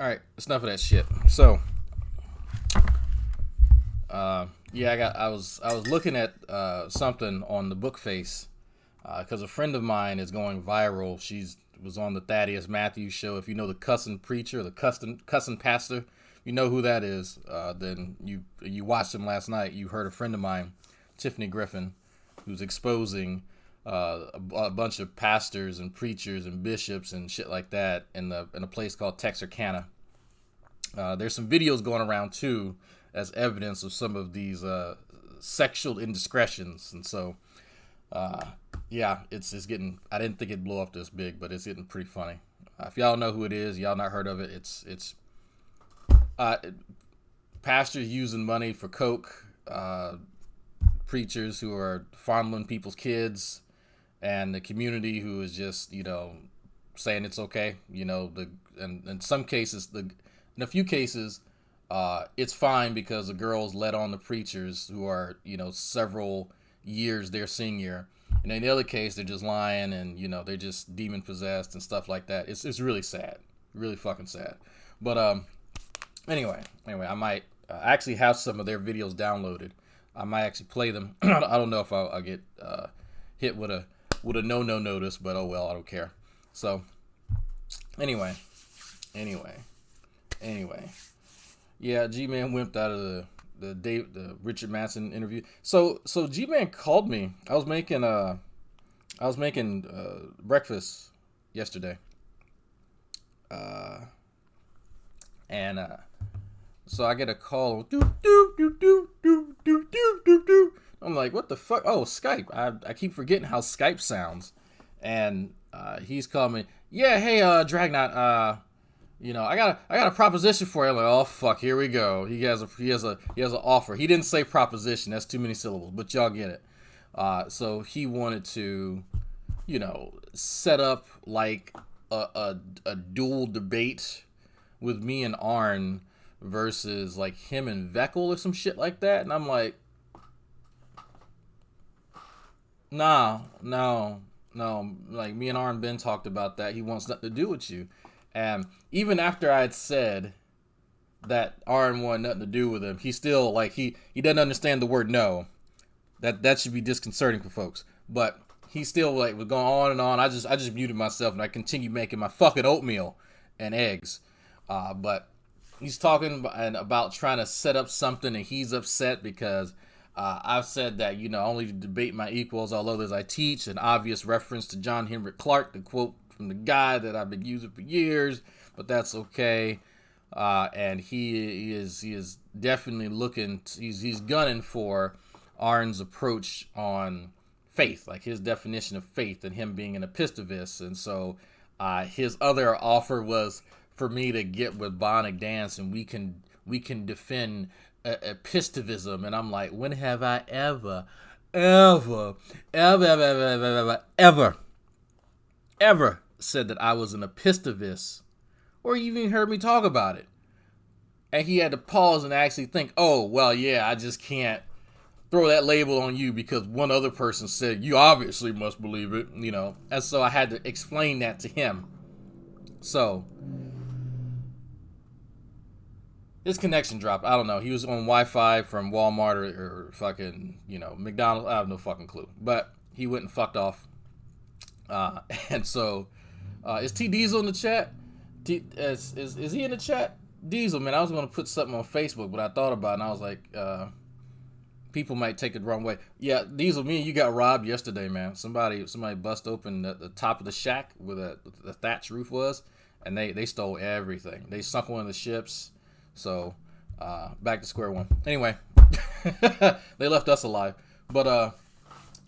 right, it's enough of that shit. So, yeah, I was looking at something on the book face because a friend of mine is going viral. She's was on the Thaddeus Matthews show. If you know the cussing preacher, the cussing pastor, you know who that is. Then you watched him last night. You heard a friend of mine, Tiffany Griffin, who's exposing a bunch of pastors and preachers and bishops and shit like that in a place called Texarkana. There's some videos going around too as evidence of some of these sexual indiscretions, and so yeah, it's getting. I didn't think it'd blow up this big, but it's getting pretty funny. If y'all know who it is, y'all not heard of it. It's uh, pastors using money for coke, preachers who are fondling people's kids, and the community who is just saying it's okay. And in some cases in a few cases, it's fine because the girls let on the preachers who are, several years their senior. And in the other case, they're just lying and, they're just demon possessed and stuff like that. It's really sad. Really fucking sad. But anyway, I might actually have some of their videos downloaded. I might actually play them. I don't know if I'll get hit with a no notice, but oh well, I don't care. So anyway. Yeah, G-Man wimped out of the Richard Manson interview. So G-Man called me. I was making breakfast yesterday. And so I get a call. I'm like, what the fuck? Oh, Skype. I keep forgetting how Skype sounds. And he's calling me. Yeah, hey, Dragnot. I got a proposition for you. I'm like, oh fuck, here we go. He has an offer. He didn't say proposition. That's too many syllables, but y'all get it. So he wanted to, set up like a dual debate with me and Arn versus like him and Veckel or some shit like that. And I'm like, no. Like me and Arn Ben talked about that. He wants nothing to do with you. And even after I had said that Arn wanted nothing to do with him, he still like he doesn't understand the word no. That should be disconcerting for folks. But he still like was going on and on. I just muted myself and I continued making my fucking oatmeal and eggs. But he's talking about trying to set up something, and he's upset because I've said that I only debate my equals, although as I teach, an obvious reference to John Henry Clark, the quote from the guy that I've been using for years, but that's okay. And he is definitely looking. He's gunning for Arn's approach on faith, like his definition of faith, and him being an epistivist. And so his other offer was for me to get with Bonic Dance, and we can defend epistivism. And I'm like, when have I ever said that I was an epistivist, or you even heard me talk about it? And he had to pause and actually think, oh, well, yeah, I just can't throw that label on you because one other person said you obviously must believe it, And so I had to explain that to him. So his connection dropped. I don't know. He was on Wi-Fi from Walmart or fucking, McDonald's. I have no fucking clue. But he went and fucked off. And so, is T Diesel in the chat? Is he in the chat? Diesel, man, I was going to put something on Facebook, but I thought about it, and I was like, people might take it the wrong way. Yeah, Diesel, me and you got robbed yesterday, man. Somebody bust open the top of the shack where the thatch roof was, and they stole everything. They sunk one of the ships. So, back to square one. Anyway, they left us alive. But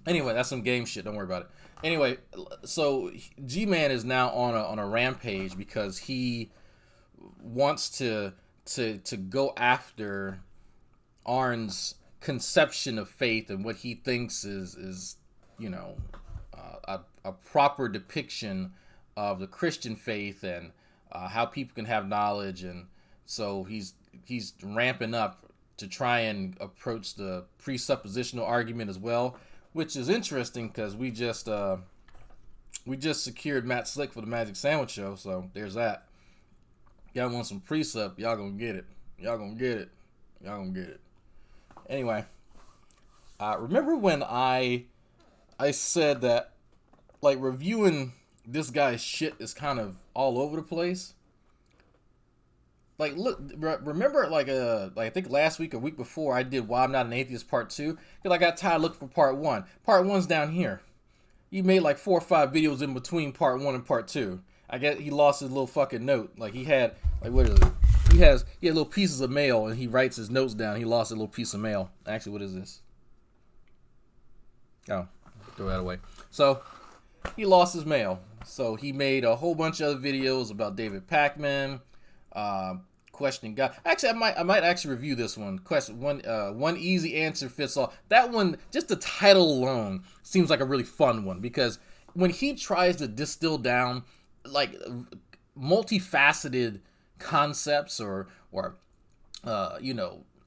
anyway, that's some game shit. Don't worry about it. Anyway, so G-Man is now on a rampage because he wants to go after Arn's conception of faith and what he thinks is a proper depiction of the Christian faith and how people can have knowledge. And so he's ramping up to try and approach the presuppositional argument as well, which is interesting because we just secured Matt Slick for the Magic Sandwich Show, so there's that. Y'all want some precept, y'all gonna get it. Y'all gonna get it. Y'all gonna get it. Anyway, remember when I said that, like, reviewing this guy's shit is kind of all over the place? Like, look, remember, like I think last week or week before, I did Why I'm Not an Atheist Part 2? Because I got tired looking for Part 1. Part 1's down here. He made like 4 or 5 videos in between Part 1 and Part 2. I guess he lost his little fucking note. Like, he had, like, what is it? He had little pieces of mail, and he writes his notes down. He lost a little piece of mail. Actually, what is this? Oh, throw that away. So, he lost his mail. So, he made a whole bunch of other videos about David Pakman, questioning God. Actually, I might actually review this one. One easy answer fits all. That one, just the title alone, seems like a really fun one, because when he tries to distill down, like, multifaceted concepts or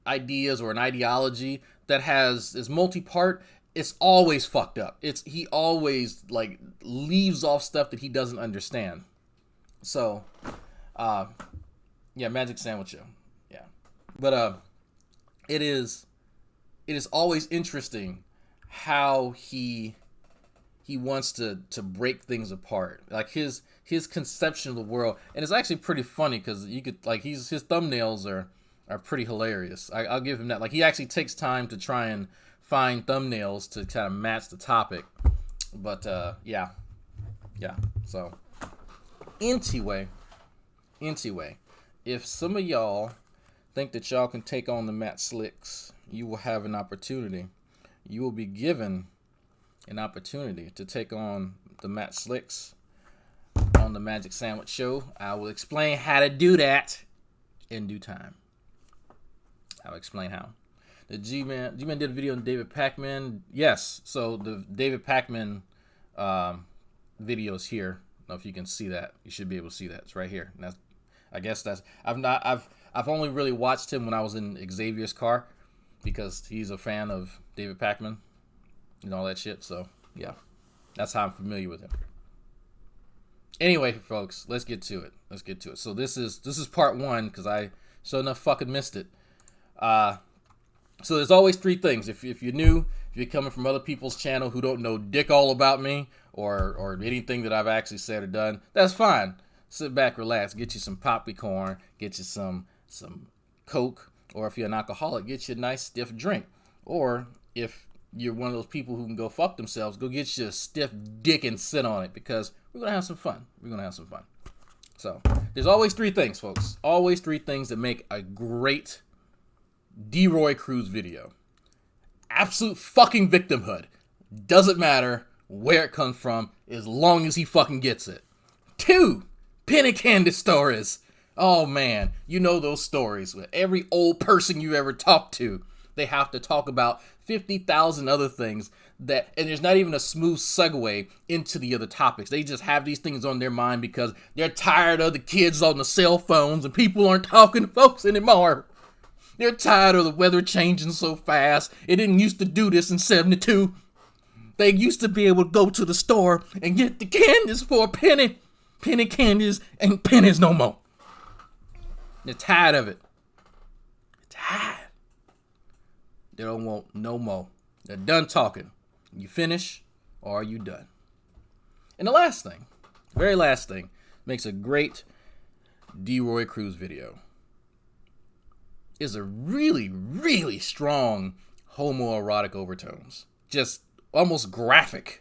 ideas or an ideology that is multi-part, it's always fucked up. He always, like, leaves off stuff that he doesn't understand. So, yeah, Magic Sandwich Show. Yeah. But it is always interesting how he wants to break things apart. Like his conception of the world. And it's actually pretty funny because you could, like, his thumbnails are pretty hilarious. I'll give him that. Like, he actually takes time to try and find thumbnails to kind of match the topic. But yeah. So anyway, if some of y'all think that y'all can take on the Matt Slicks, you will have an opportunity. You will be given an opportunity to take on the Matt Slicks on the Magic Sandwich Show. I will explain how to do that in due time. I'll explain how. The G-Man did a video on David Pakman. Yes, so the David Pakman video's here. I don't know if you can see that. You should be able to see that. It's right here. And I've only really watched him when I was in Xavier's car because he's a fan of David Pakman and all that shit. So yeah, that's how I'm familiar with him. Anyway, folks, let's get to it. So this is part 1 because I sure enough fucking missed it. So there's always 3 things. If you're new, if you're coming from other people's channel who don't know dick all about me or anything that I've actually said or done, that's fine. Sit back, relax, get you some popcorn, get you some Coke, or if you're an alcoholic, get you a nice stiff drink. Or if you're one of those people who can go fuck themselves, go get you a stiff dick and sit on it, because we're going to have some fun. So there's always 3 things, folks. Always 3 things that make a great D-Roy Cruz video. Absolute fucking victimhood. Doesn't matter where it comes from, as long as he fucking gets it. 2, penny candy stories. Oh man, you know those stories with every old person you ever talked to. They have to talk about 50,000 other things and there's not even a smooth segue into the other topics. They just have these things on their mind because they're tired of the kids on the cell phones and people aren't talking to folks anymore. They're tired of the weather changing so fast. It didn't used to do this in 72. They used to be able to go to the store and get the candies for a penny. Penny candies ain't pennies no more. They're tired of it. Tired. They don't want no more. They're done talking. You finish or are you done? And the last thing, very last thing, makes a great D-Roy Cruz video is a really, really strong homoerotic overtones. Just almost graphic.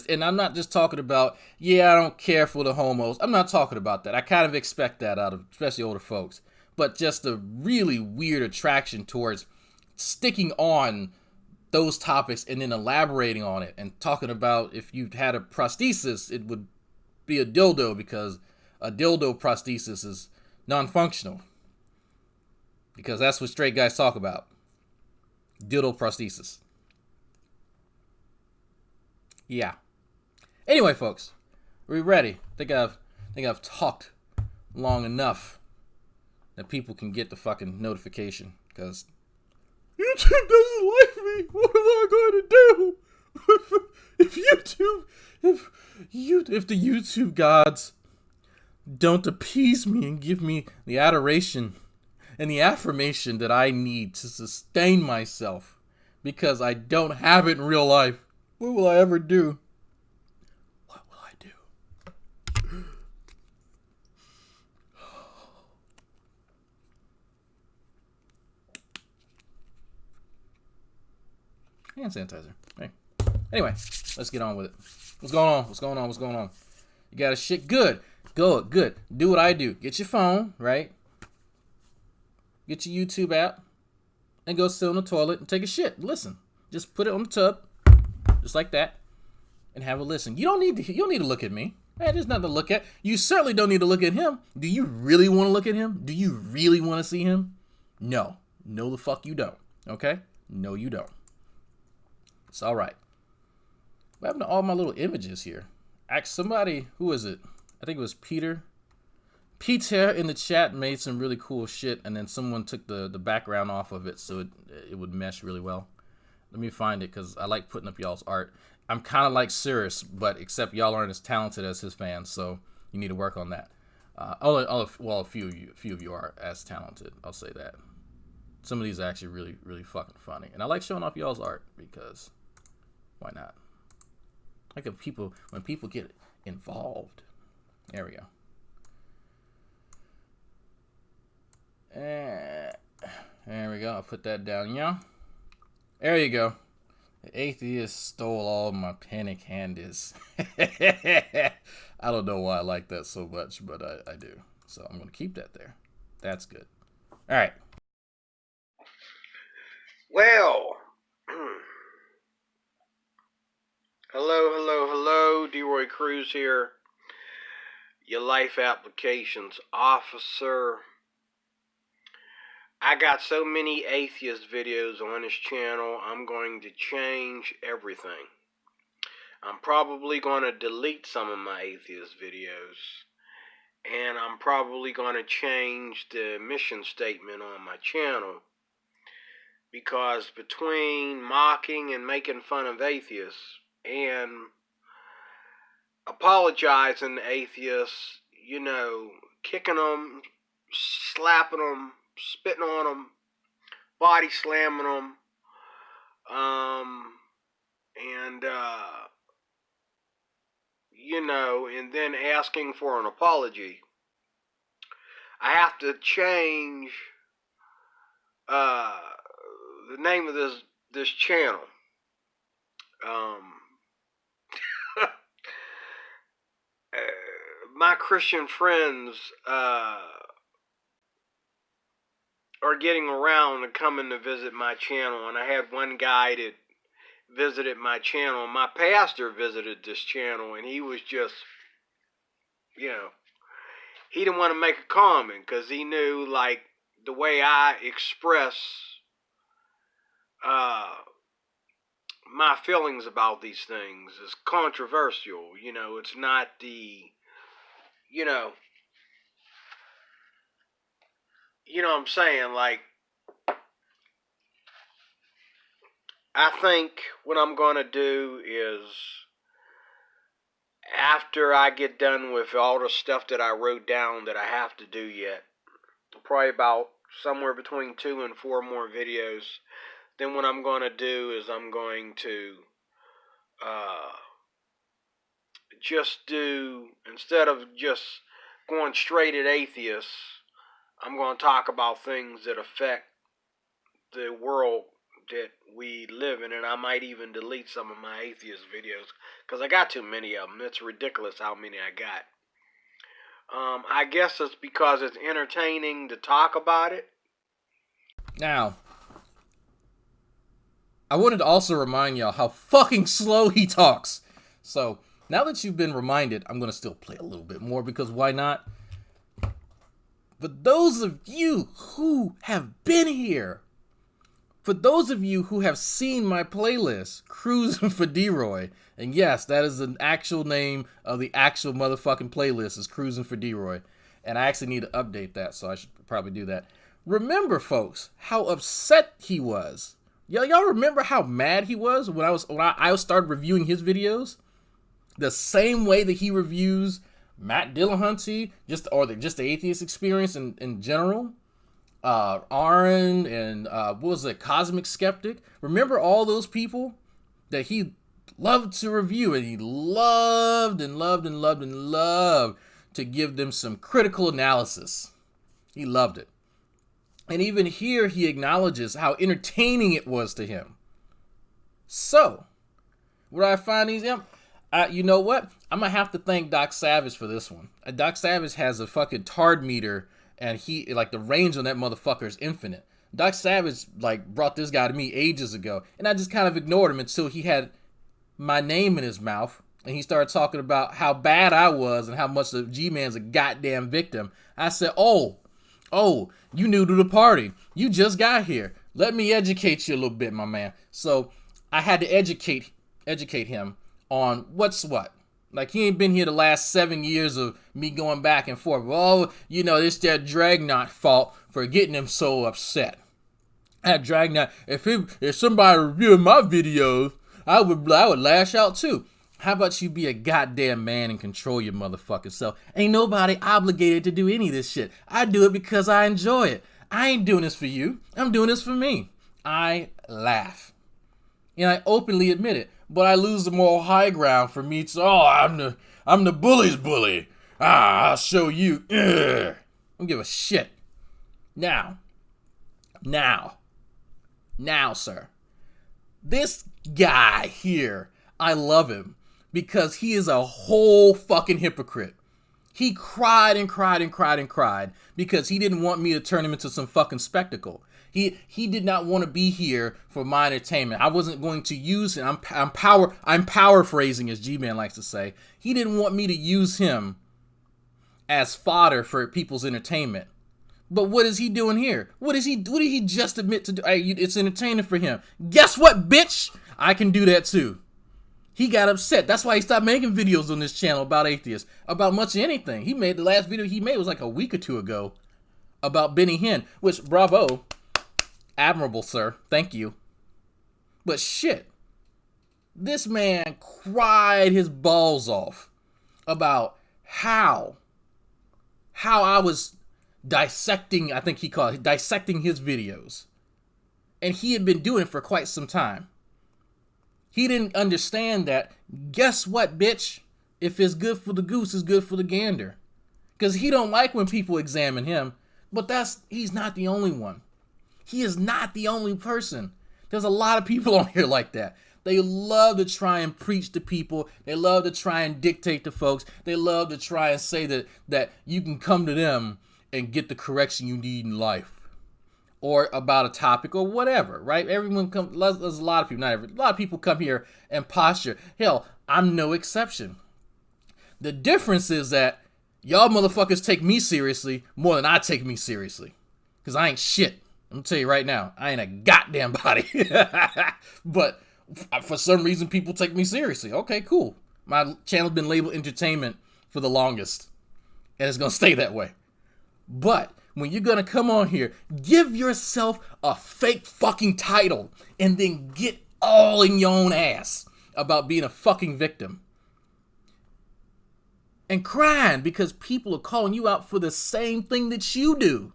And I'm not just talking about, I don't care for the homos. I'm not talking about that. I kind of expect that out of especially older folks. But just a really weird attraction towards sticking on those topics and then elaborating on it and talking about if you had a prosthesis, it would be a dildo because a dildo prosthesis is non-functional. Because that's what straight guys talk about. Dildo prosthesis. Yeah. Anyway, folks, are we ready? I think I've talked long enough that people can get the fucking notification. Because YouTube doesn't like me. What am I going to do? If the YouTube gods don't appease me and give me the adoration and the affirmation that I need to sustain myself, because I don't have it in real life, what will I ever do? What will I do? Hand sanitizer. Hey. Anyway, let's get on with it. What's going on? What's going on? What's going on? You got a shit? Good. Good. Do what I do. Get your phone, right? Get your YouTube app and go sit on the toilet and take a shit. Listen. Just put it on the tub, just like that, and have a listen. You don't need to look at me. Man, there's nothing to look at. You certainly don't need to look at him. Do you really want to look at him? Do you really want to see him? No. No, the fuck you don't. Okay? No, you don't. It's all right. What happened to all my little images here? Ask somebody, who is it? I think it was Peter. Peter in the chat made some really cool shit, and then someone took the background off of it so it would mesh really well. Let me find it, because I like putting up y'all's art. I'm kind of like Cyrus, but except y'all aren't as talented as his fans, so you need to work on that. Well, a few of you are as talented. I'll say that. Some of these are actually really, really fucking funny, and I like showing off y'all's art because why not? Like when people get involved. There we go. There we go. I'll put that down, yeah. There you go. The atheist stole all my penny candies. I don't know why I like that so much, but I do. So I'm going to keep that there. That's good. All right. Well, hello. DeRoy Cruz here, your life applications officer. I got so many atheist videos on this channel, I'm going to change everything. I'm probably going to delete some of my atheist videos, and I'm probably going to change the mission statement on my channel, because between mocking and making fun of atheists and apologizing to atheists, kicking them, slapping them, spitting on them, body slamming them, and then asking for an apology, I have to change the name of this channel. My Christian friends are getting around and coming to visit my channel, and I had one guy that visited my channel. My pastor visited this channel, and he was just, he didn't want to make a comment because he knew, like, the way I express my feelings about these things is controversial. It's not the, you know what I'm saying? Like, I think what I'm going to do is, after I get done with all the stuff that I wrote down that I have to do yet, probably about somewhere between 2 and 4 more videos, then what I'm going to do is I'm going to just do, instead of just going straight at atheists, I'm going to talk about things that affect the world that we live in, and I might even delete some of my atheist videos because I got too many of them. It's ridiculous how many I got. I guess it's because it's entertaining to talk about it. Now, I wanted to also remind y'all how fucking slow he talks. So, now that you've been reminded, I'm going to still play a little bit more because why not? But those of you who have been here, for those of you who have seen my playlist, Cruising for D-Roy, and yes, that is the actual name of the actual motherfucking playlist, is Cruising for D-Roy, and I actually need to update that, so I should probably do that. Remember, folks, how upset he was. Y'all remember how mad he was when I started reviewing his videos? The same way that he reviews Matt Dillahunty, just the atheist experience in general. Aaron and what was it, Cosmic Skeptic? Remember all those people that he loved to review, and he loved and loved and loved and loved to give them some critical analysis. He loved it. And even here, he acknowledges how entertaining it was to him. So, where I find these, you know what? I'm going to have to thank Doc Savage for this one. Doc Savage has a fucking tard meter, and he, like, the range on that motherfucker is infinite. Doc Savage, like, brought this guy to me ages ago, and I just kind of ignored him until he had my name in his mouth, and he started talking about how bad I was and how much the G-Man's a goddamn victim. I said, oh, you new to the party. You just got here. Let me educate you a little bit, my man. So I had to educate him on what's what. Like, he ain't been here the last 7 years of me going back and forth. Well, you know, it's that Dragnot fault for getting him so upset. That Dragnot, if somebody reviewed my videos, I would lash out too. How about you be a goddamn man and control your motherfucking self? Ain't nobody obligated to do any of this shit. I do it because I enjoy it. I ain't doing this for you. I'm doing this for me. I laugh. And I openly admit it. But I lose the moral high ground for me to, I'm the bully's bully. I'll show you. Ugh. I don't give a shit. Now, sir. This guy here, I love him because he is a whole fucking hypocrite. He cried and cried and cried and cried because he didn't want me to turn him into some fucking spectacle. He did not want to be here for my entertainment. I wasn't going to use him. I'm paraphrasing, as G-Man likes to say. He didn't want me to use him as fodder for people's entertainment. But what is he doing here? What did he just admit to do? It's entertaining for him. Guess what, bitch? I can do that too. He got upset. That's why he stopped making videos on this channel about atheists, about much of anything. The last video he made was like a week or two ago about Benny Hinn, which, bravo, admirable, sir. Thank you. But shit, this man cried his balls off about how I was dissecting, I think he called it, dissecting his videos. And he had been doing it for quite some time. He didn't understand that, guess what, bitch? If it's good for the goose, it's good for the gander. Because he don't like when people examine him. But he's not the only one. He is not the only person. There's a lot of people on here like that. They love to try and preach to people. They love to try and dictate to folks. They love to try and say that you can come to them and get the correction you need in life. Or about a topic or whatever, right? There's a lot of people, not every, a lot of people come here and posture. Hell, I'm no exception. The difference is that y'all motherfuckers take me seriously more than I take me seriously. Because I ain't shit. I'm gonna tell you right now, I ain't a goddamn body. But for some reason, people take me seriously. Okay, cool. My channel's been labeled entertainment for the longest. And it's gonna stay that way. But when you're gonna come on here, give yourself a fake fucking title and then get all in your own ass about being a fucking victim. And crying because people are calling you out for the same thing that you do.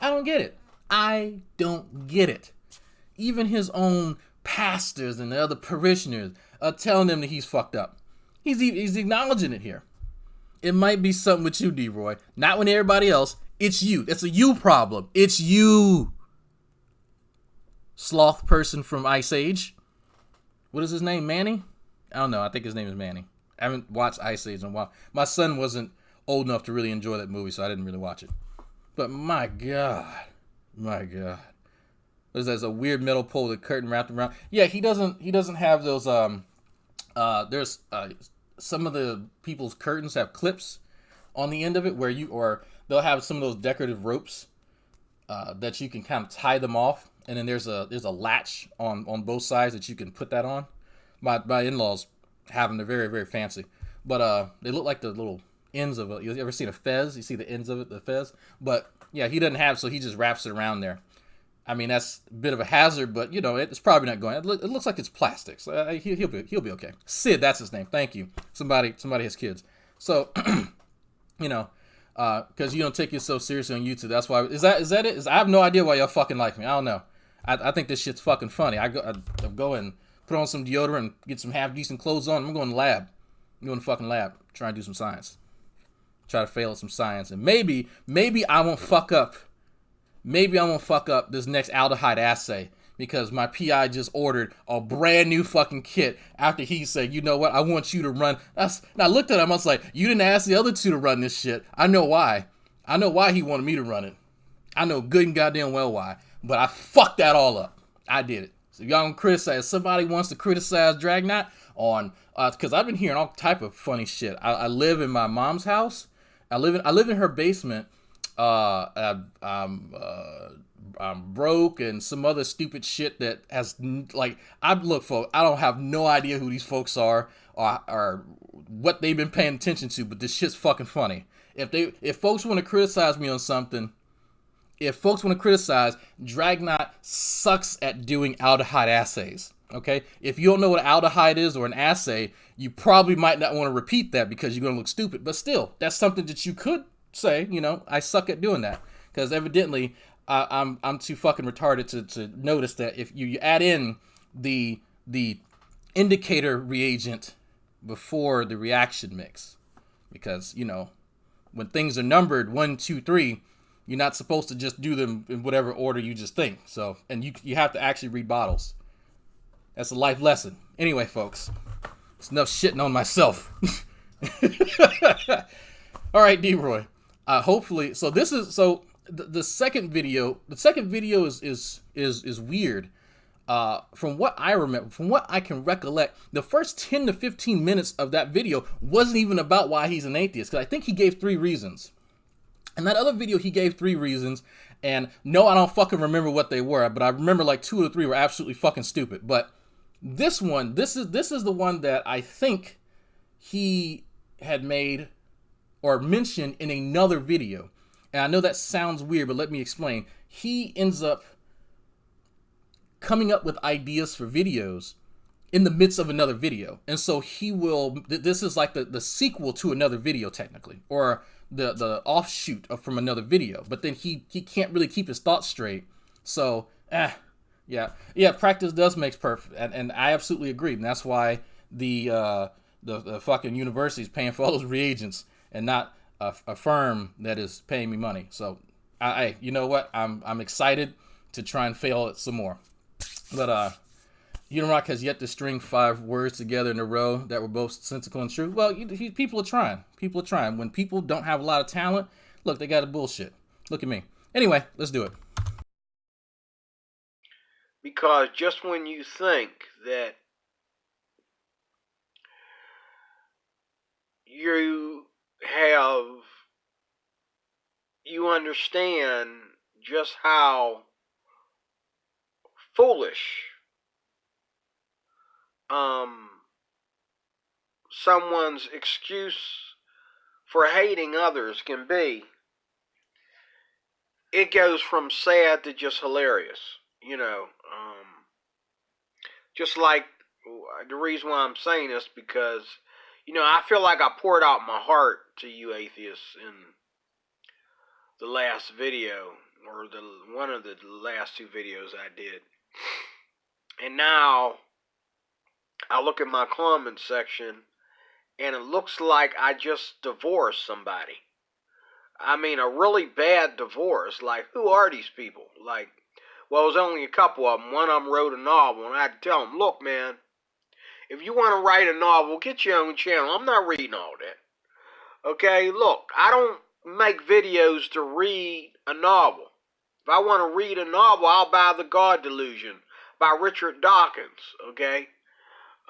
I don't get it. I don't get it. Even his own pastors and the other parishioners are telling him that he's fucked up. He's acknowledging it here. It might be something with you, D-Roy. Not with everybody else. It's you. It's a you problem. It's you. Sloth person from Ice Age. What is his name? Manny? I don't know. I think his name is Manny. I haven't watched Ice Age in a while. My son wasn't old enough to really enjoy that movie, so I didn't really watch it. But my God. There's a weird metal pole with a curtain wrapped around. Yeah, he doesn't have those there's some of the people's curtains have clips on the end of it or they'll have some of those decorative ropes that you can kind of tie them off, and then there's a latch on both sides that you can put that on. My in-laws have them. They're very, very fancy, but they look like the little ends of it. You ever seen a fez? You see the ends of it, the fez? But yeah, he doesn't have, so he just wraps it around there. I mean, that's a bit of a hazard, but you know, it's probably not going. It looks like it's plastic, so he'll be okay. Sid, that's his name. Thank you. Somebody has kids, so you know, because you don't take yourself seriously on YouTube. That's why. Is that it? I have no idea why y'all fucking like me. I don't know. I think this shit's fucking funny. I go and put on some deodorant, get some half decent clothes on. I'm going to the lab. I'm going to the fucking lab, try and do some science. Try to fail at some science, and maybe I won't fuck up. Maybe I won't fuck up this next aldehyde assay because my PI just ordered a brand new fucking kit after he said, you know what, I want you to run. And I looked at him, I was like, you didn't ask the other two to run this shit. I know why. I know why he wanted me to run it. I know good and goddamn well why. But I fucked that all up. I did it. So if y'all gonna criticize, somebody wants to criticize Dragnot on, because I've been hearing all type of funny shit. I live in my mom's house. I live in her basement. I'm broke and some other stupid shit that has like I don't have no idea who these folks are or what they've been paying attention to, but this shit's fucking funny. If folks want to criticize me on something, if folks want to criticize, Dragnot sucks at doing aldehyde assays. Okay, if you don't know what aldehyde is or an assay, you probably might not want to repeat that because you're gonna look stupid. But still, that's something that you could say, you know, I suck at doing that because evidently I'm too fucking retarded to notice that if you add in the indicator reagent before the reaction mix, because you know when things are numbered 1, 2, 3, you're not supposed to just do them in whatever order you just think. So and you have to actually read bottles. That's a life lesson. Anyway, folks, it's enough shitting on myself. All right, D-Roy. Hopefully, so this is the second video. The second video is weird. From what I remember, from what I can recollect, the first 10 to 15 minutes of that video wasn't even about why he's an atheist. Because I think he gave 3 reasons. In that other video, he gave 3 reasons. And no, I don't fucking remember what they were, but I remember like 2 or 3 were absolutely fucking stupid. But this one, this is the one that I think he had made or mentioned in another video. And I know that sounds weird, but let me explain. He ends up coming up with ideas for videos in the midst of another video. And so he will, this is like the sequel to another video technically, or the offshoot from another video. But then he can't really keep his thoughts straight. So, yeah, practice does make perfect. And I absolutely agree. And that's why the fucking university is paying for all those reagents and not a firm that is paying me money. So, you know what? I'm excited to try and fail it some more. But Unimrock has yet to string 5 words together in a row that were both sensical and true. Well, people are trying. People are trying. When people don't have a lot of talent, look, they got a bullshit. Look at me. Anyway, let's do it. Because just when you think that you understand just how foolish someone's excuse for hating others can be, it goes from sad to just hilarious. You know, just like the reason why I'm saying this because, you know, I feel like I poured out my heart to you atheists in the last video, or one of the last 2 videos I did. And now I look at my comment section and it looks like I just divorced somebody. I mean, a really bad divorce. Like, who are these people? Like, well, it was only a couple of them. One of them wrote a novel, and I had to tell them, look, man, if you want to write a novel, get your own channel. I'm not reading all that. Okay, look, I don't make videos to read a novel. If I want to read a novel, I'll buy The God Delusion by Richard Dawkins, okay?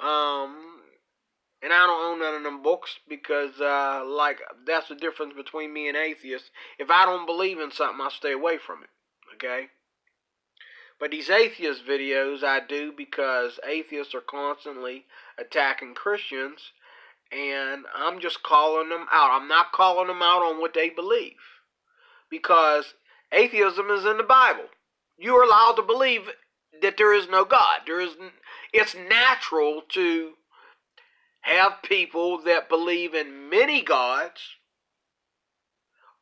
And I don't own none of them books because, that's the difference between me and atheists. If I don't believe in something, I stay away from it, okay? But these atheist videos I do because atheists are constantly attacking Christians, and I'm just calling them out. I'm not calling them out on what they believe, because atheism is in the Bible. You are allowed to believe that there is no God. It's natural to have people that believe in many gods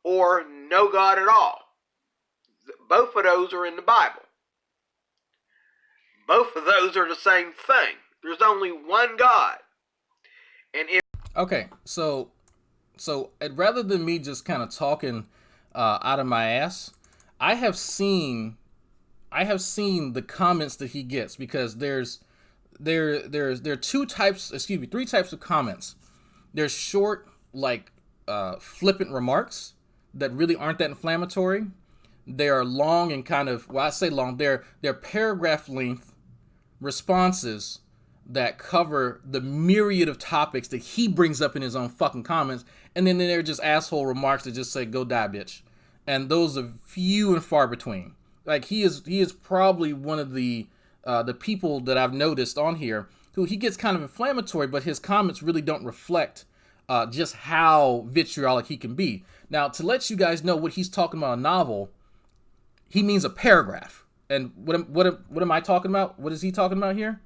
or no God at all. Both of those are in the Bible. Both of those are the same thing. There's only one God. And if Okay, so rather than me just kind of talking out of my ass, I have seen the comments that he gets, because there are three types of comments. There's short, like flippant remarks that really aren't that inflammatory. They are long and kind of, well, I say long, they're paragraph length responses that cover the myriad of topics that he brings up in his own fucking comments, and then they're just asshole remarks that just say "go die, bitch," and those are few and far between. Like he is probably one of the people that I've noticed on here who he gets kind of inflammatory, but his comments really don't reflect just how vitriolic he can be. Now, to let you guys know what he's talking about, a novel, he means a paragraph. And what am I talking about? What is he talking about here?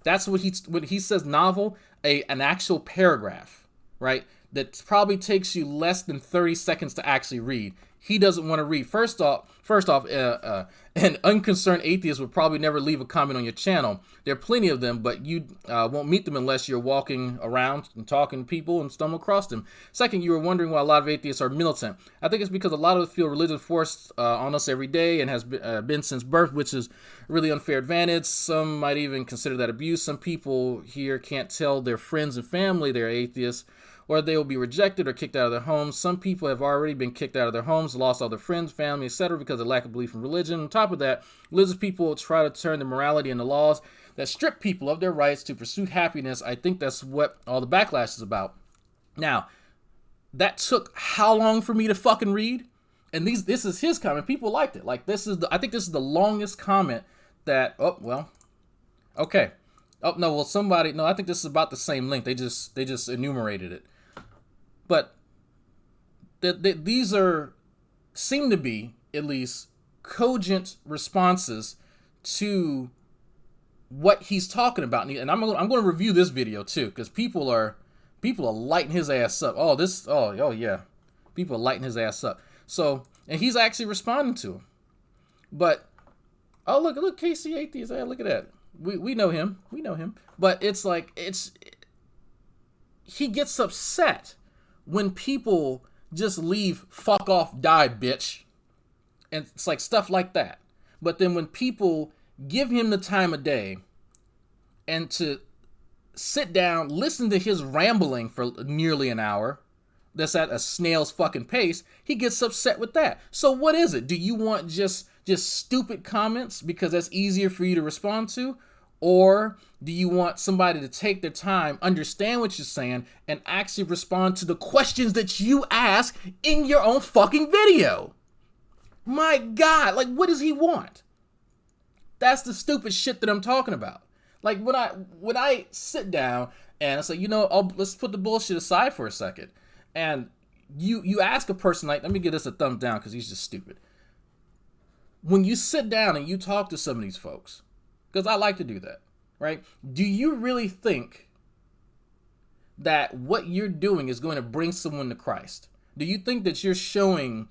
That's what when he says novel, an actual paragraph, right? That probably takes you less than 30 seconds to actually read. He doesn't want to read. First off, an unconcerned atheist would probably never leave a comment on your channel. There are plenty of them, but you won't meet them unless you're walking around and talking to people and stumble across them. Second, you were wondering why a lot of atheists are militant. I think it's because a lot of us feel religion forced on us every day and has been since birth, which is a really unfair advantage. Some might even consider that abuse. Some people here can't tell their friends and family they're atheists, or they will be rejected or kicked out of their homes. Some people have already been kicked out of their homes, lost all their friends, family, etc. because of lack of belief in religion. On top of that, religious people try to turn the morality into laws that strip people of their rights to pursue happiness. I think that's what all the backlash is about. Now, that took how long for me to fucking read? And this is his comment. People liked it. Like, I think this is the longest comment that, okay. I think this is about the same length. They just enumerated it. But these seem to be, at least, cogent responses to what he's talking about. And I'm going to review this video too, because people are lighting his ass up. Oh yeah, people are lighting his ass up. So, and he's actually responding to him. But look, Casey Atheist. Hey, look at that. We know him. But it's like he gets upset when people just leave "fuck off, die, bitch," and it's like stuff like that. But then when people give him the time of day and to sit down, listen to his rambling for nearly an hour, that's at a snail's fucking pace, he gets upset with that. So what is it? Do you want just stupid comments because that's easier for you to respond to? Or do you want somebody to take their time, understand what you're saying, and actually respond to the questions that you ask in your own fucking video? My God, like, what does he want? That's the stupid shit that I'm talking about. Like, when I sit down and I say, let's put the bullshit aside for a second, and you ask a person, like, let me give this a thumbs down because he's just stupid. When you sit down and you talk to some of these folks, because I like to do that, right? Do you really think that what you're doing is going to bring someone to Christ? Do you think that you're showing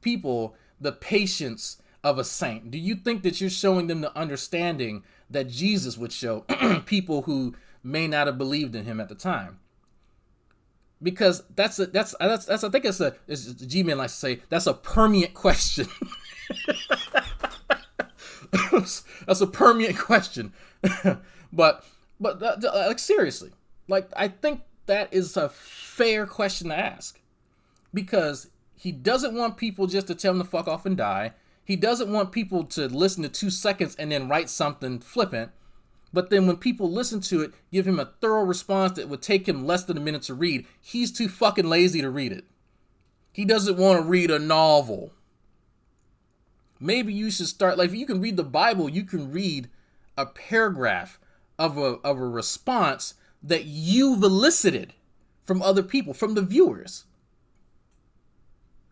people the patience of a saint? Do you think that you're showing them the understanding that Jesus would show people who may not have believed in him at the time? Because I think as G-Man likes to say, that's a permeant question. That's a permeant question. but like, seriously, like, I think that is a fair question to ask, because he doesn't want people just to tell him to fuck off and die. He doesn't want people to listen to 2 seconds and then write something flippant. But then when people listen to it, give him a thorough response that would take him less than a minute to read. He's too fucking lazy to read it. He doesn't want to read a novel. Maybe you should start, like, if you can read the Bible, you can read a paragraph of a response that you've elicited from other people, from the viewers.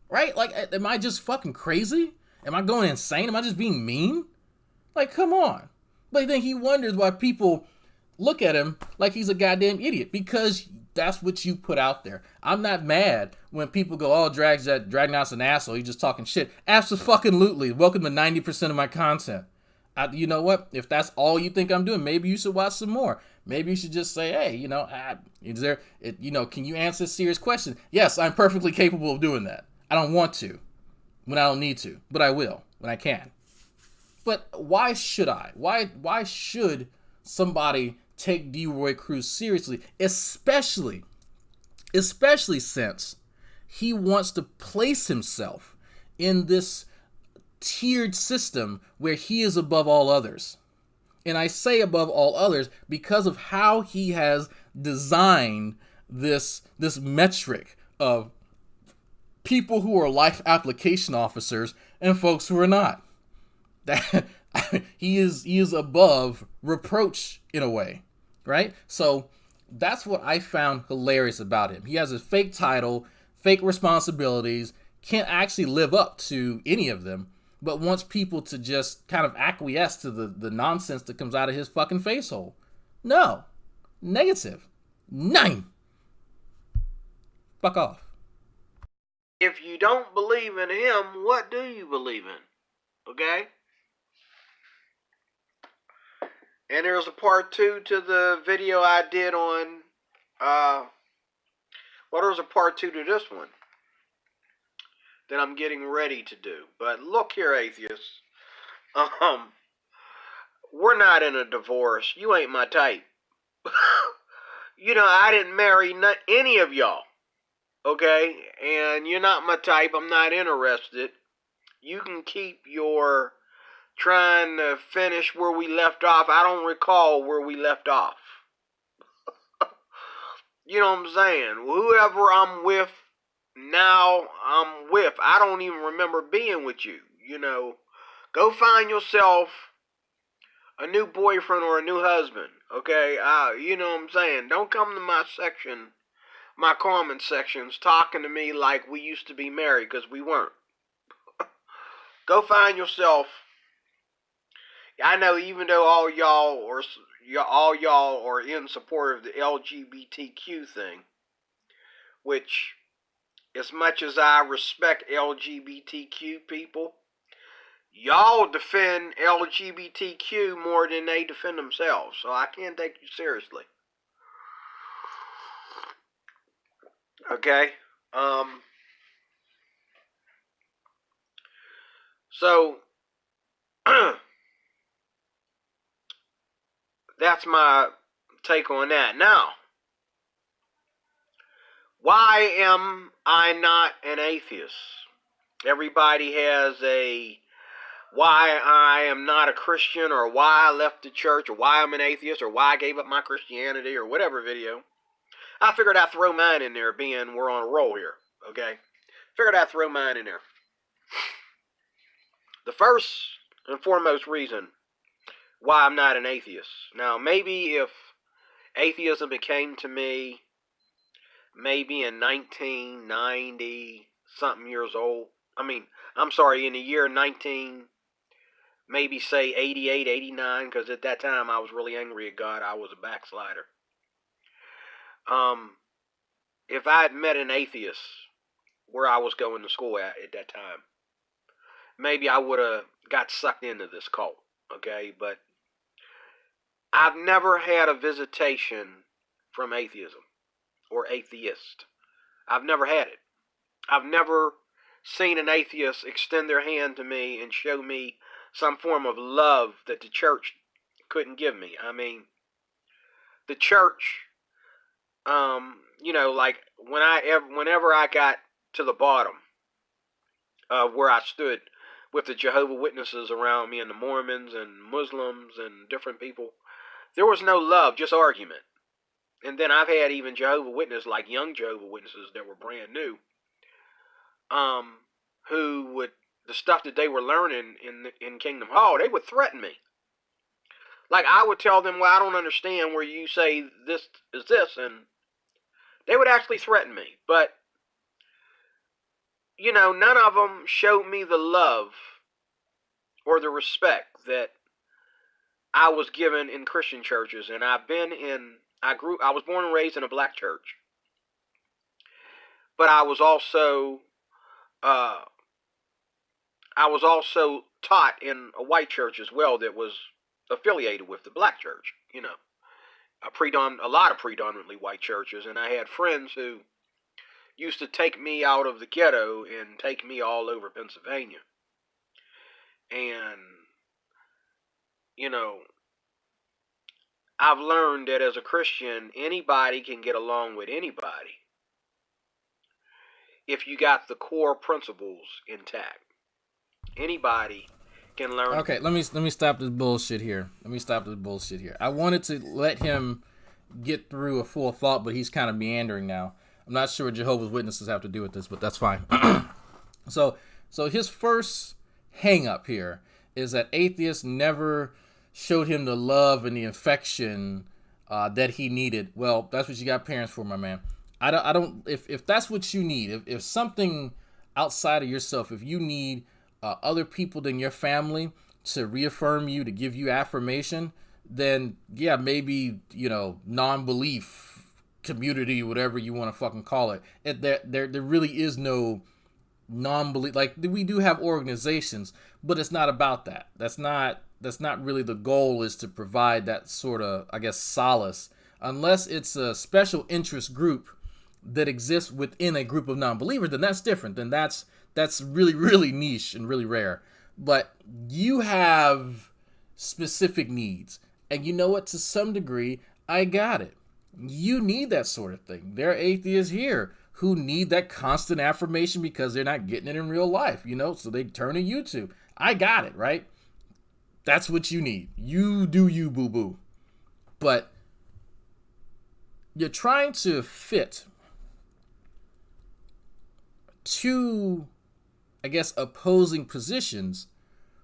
Right? Like, am I just fucking crazy? Am I going insane? Am I just being mean? Like, come on. But then he wonders why people look at him like he's a goddamn idiot, because that's what you put out there. I'm not mad when people go, oh, Dragnot's an asshole, he's just talking shit. Absolutely. Welcome to 90% of my content. You know what? If that's all you think I'm doing, maybe you should watch some more. Maybe you should just say, hey, can you answer a serious question? Yes, I'm perfectly capable of doing that. I don't want to when I don't need to, but I will when I can. But why should I? Why should somebody take D-Roy Cruz seriously, especially since he wants to place himself in this tiered system where he is above all others. And I say above all others because of how he has designed this metric of people who are life application officers and folks who are not. That he is above reproach in a way, right? So that's what I found hilarious about him. He has a fake title, fake responsibilities, can't actually live up to any of them, but wants people to just kind of acquiesce to the nonsense that comes out of his fucking face hole. No. Negative. 9. Fuck off. If you don't believe in him, what do you believe in? Okay? And there's a part 2 to the video I did on, there's a part 2 to this one that I'm getting ready to do. But look here, atheists. We're not in a divorce. You ain't my type. I didn't marry any of y'all. Okay? And you're not my type. I'm not interested. You can keep your trying to finish where we left off. I don't recall where we left off. You know what I'm saying? Whoever I'm with now, I'm with. I don't even remember being with you. Go find yourself a new boyfriend or a new husband. Okay? You know what I'm saying? Don't come to my comment sections, talking to me like we used to be married, because we weren't. Go find yourself. I know, even though all y'all are in support of the LGBTQ thing, which, as much as I respect LGBTQ people, y'all defend LGBTQ more than they defend themselves, so I can't take you seriously. Okay? So that's my take on that. Now, why am I not an atheist? Everybody has a why I am not a Christian, or why I left the church, or why I'm an atheist, or why I gave up my Christianity, or whatever video. I figured I'd throw mine in there, being we're on a roll here, okay? Figured I'd throw mine in there. The first and foremost reason why I'm not an atheist. Now, maybe if atheism came to me maybe in 1990 something years old. In the year 19, maybe say 88, 89, because at that time I was really angry at God. I was a backslider. If I had met an atheist where I was going to school at that time, maybe I would have got sucked into this cult, okay? But I've never had a visitation from atheism or atheist. I've never had it. I've never seen an atheist extend their hand to me and show me some form of love that the church couldn't give me. The church, like whenever I got to the bottom of where I stood with the Jehovah's Witnesses around me, and the Mormons and Muslims and different people, there was no love, just argument. And then I've had even Jehovah's Witnesses, like young Jehovah's Witnesses that were brand new, who would, the stuff that they were learning in Kingdom Hall, they would threaten me. Like, I would tell them, well, I don't understand where you say this is this, and they would actually threaten me. But, none of them showed me the love or the respect that I was given in Christian churches. And I was born and raised in a black church, but uh, I was also taught in a white church as well that was affiliated with the black church. A lot of predominantly white churches, and I had friends who used to take me out of the ghetto and take me all over Pennsylvania. And you know, I've learned that as a Christian, anybody can get along with anybody if you got the core principles intact. Anybody can learn. Okay, let me stop this bullshit here. I wanted to let him get through a full thought, but he's kind of meandering now. I'm not sure what Jehovah's Witnesses have to do with this, but that's fine. So his first hang up here is that atheists never showed him the love and the affection that he needed. Well, that's what you got parents for, my man. I don't if that's what you need, if something outside of yourself, if you need other people than your family to reaffirm you, to give you affirmation, then yeah, maybe, non-belief community, whatever you want to fucking call it. There really is no non-belief. Like, we do have organizations, but it's not about that. That's not really the goal, is to provide that sort of, I guess, solace, unless it's a special interest group that exists within a group of non-believers. Then that's different. Then that's really, really niche and really rare. But you have specific needs, and you know what? To some degree, I got it. You need that sort of thing. There are atheists here who need that constant affirmation because they're not getting it in real life, so they turn to YouTube. I got it, right? That's what you need. You do you, boo-boo. But you're trying to fit two, I guess, opposing positions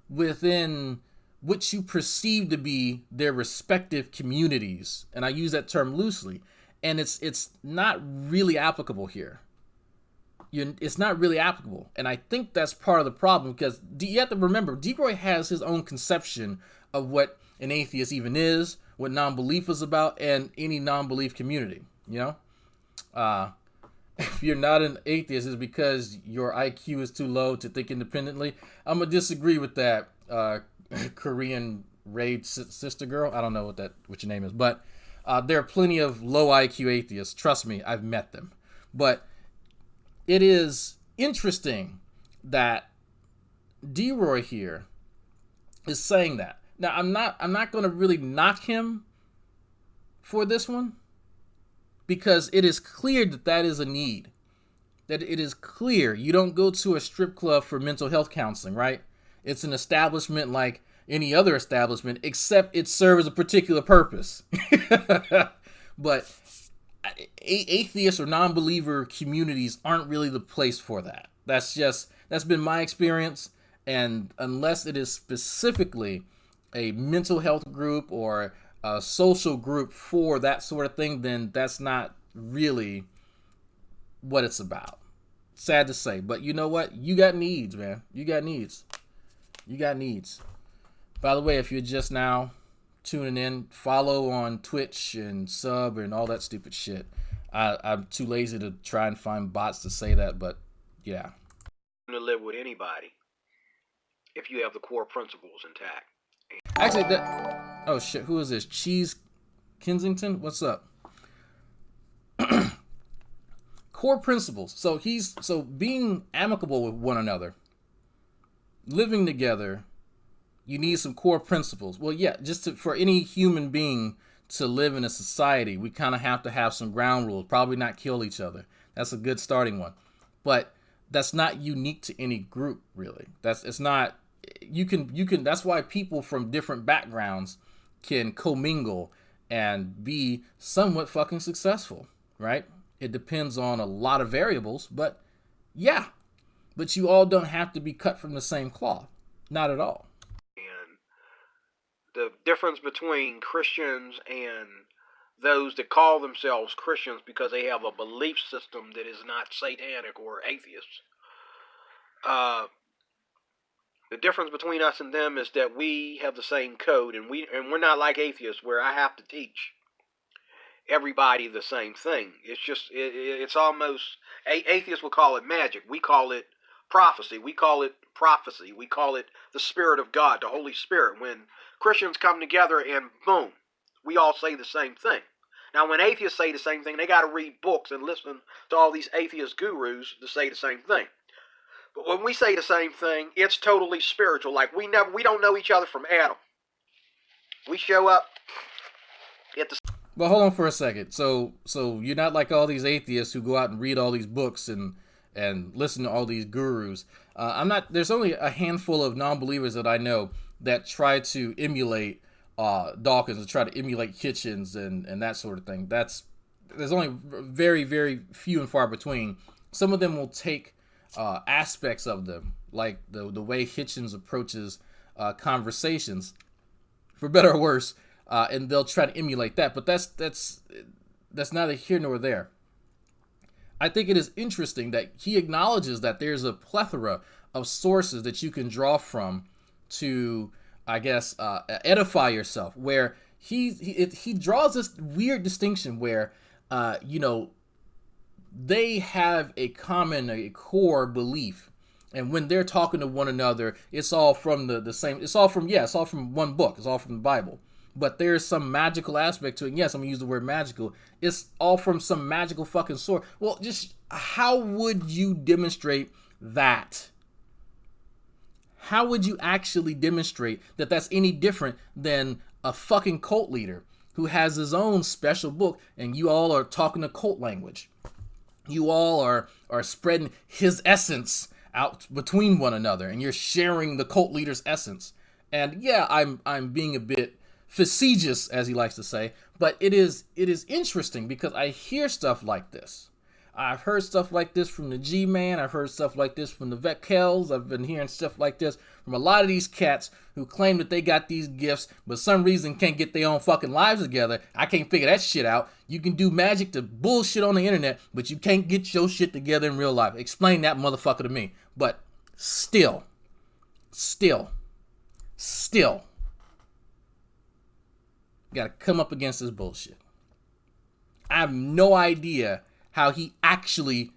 within what you perceive to be their respective communities. And I use that term loosely. And it's not really applicable here. It's not really applicable. And I think that's part of the problem, because you have to remember, Deroy has his own conception of what an atheist even is, what non-belief is about, and any non-belief community, If you're not an atheist, it's because your IQ is too low to think independently. I'm going to disagree with that, Korean raid sister girl. I don't know what your name is, but there are plenty of low IQ atheists. Trust me, I've met them. But it is interesting that Deroy here is saying that. Now, I'm not going to really knock him for this one, because it is clear that is a need. That it is clear. You don't go to a strip club for mental health counseling, right? It's an establishment like any other establishment, except it serves a particular purpose. But atheist or non-believer communities aren't really the place for that. That's been my experience. And unless it is specifically a mental health group or a social group for that sort of thing, then that's not really what it's about. Sad to say, but you know what? You got needs, man. You got needs. By the way, if you're just now tuning in, follow on Twitch and sub and all that stupid shit. I'm too lazy to try and find bots to say that, but yeah. To live with anybody if you have the core principles intact. Actually, oh shit, who is this? Cheese Kensington? What's up? Core principles. So being amicable with one another, living together, you need some core principles. Well, yeah, for any human being to live in a society, we kind of have to have some ground rules. Probably not kill each other. That's a good starting one. But that's not unique to any group, really. It's not. You can. That's why people from different backgrounds can commingle and be somewhat fucking successful, right? It depends on a lot of variables, but yeah. But you all don't have to be cut from the same cloth. Not at all. And the difference between Christians and those that call themselves Christians because they have a belief system that is not satanic or atheist. The difference between us and them is that we have the same code, and we're not like atheists where I have to teach everybody the same thing. It's almost atheists will call it magic. We call it prophecy. We call it prophecy. We call it the Spirit of God, the Holy Spirit. When Christians come together and boom, we all say the same thing. Now, when atheists say the same thing, they got to read books and listen to all these atheist gurus to say the same thing. But when we say the same thing, it's totally spiritual. Like we don't know each other from Adam. We show up at the. But hold on for a second. So you're not like all these atheists who go out and read all these books and listen to all these gurus. I'm not. There's only a handful of non-believers that I know that try to emulate Dawkins and try to emulate Hitchens and that sort of thing. There's only very, very few and far between. Some of them will take aspects of them, like the way Hitchens approaches conversations, for better or worse, and they'll try to emulate that. But that's neither here nor there. I think it is interesting that he acknowledges that there's a plethora of sources that you can draw from to, I guess, edify yourself. Where he draws this weird distinction where, they have a core belief, and when they're talking to one another, it's all from the same. It's all from one book. It's all from the Bible. But there's some magical aspect to it. And yes, I'm gonna use the word magical. It's all from some magical fucking source. Well, just how would you demonstrate that? How would you actually demonstrate that that's any different than a fucking cult leader who has his own special book, and you all are talking a cult language? You all are spreading his essence out between one another, and you're sharing the cult leader's essence. And yeah, I'm being a bit facetious, as he likes to say, but it is interesting because I hear stuff like this. I've heard stuff like this from the G-Man. I've heard stuff like this from the Vet Kells. I've been hearing stuff like this from a lot of these cats who claim that they got these gifts, but some reason can't get their own fucking lives together. I can't figure that shit out. You can do magic to bullshit on the internet, but you can't get your shit together in real life. Explain that motherfucker to me. But still, gotta come up against this bullshit. I have no idea how he actually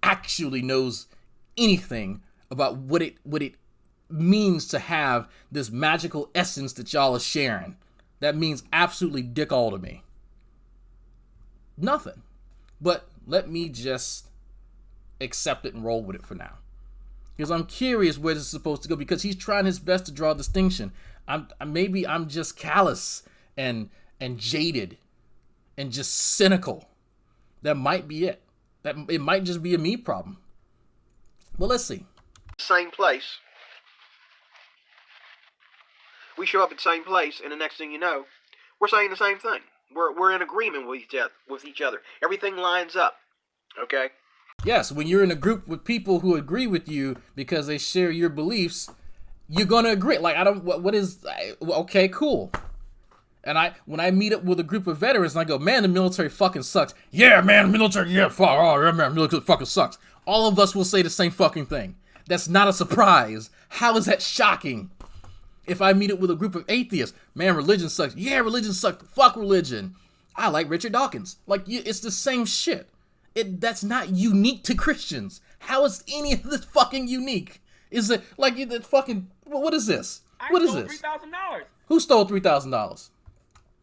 knows anything about what it means to have this magical essence that y'all are sharing. That means absolutely dick all to me. Nothing. But let me just accept it and roll with it for now. Because I'm curious where this is supposed to go, because he's trying his best to draw a distinction. Maybe I'm just callous and jaded and just cynical. That might be it. That it might just be a me problem. Well, let's see. Same place. We show up at the same place, and the next thing you know, we're saying the same thing. We're in agreement with each other. Everything lines up. Okay? Yes, when you're in a group with people who agree with you because they share your beliefs, you're gonna agree. Like, okay, cool. And when I meet up with a group of veterans and I go, man, the military fucking sucks. Yeah, man, military, yeah, military fucking sucks. All of us will say the same fucking thing. That's not a surprise. How is that shocking? If I meet up with a group of atheists, man, religion sucks. Yeah, religion sucks. Fuck religion. I like Richard Dawkins. Like, it's the same shit. That's not unique to Christians. How is any of this fucking unique? Is it like the fucking? What is this? What is this? $3,000. Who stole $3,000?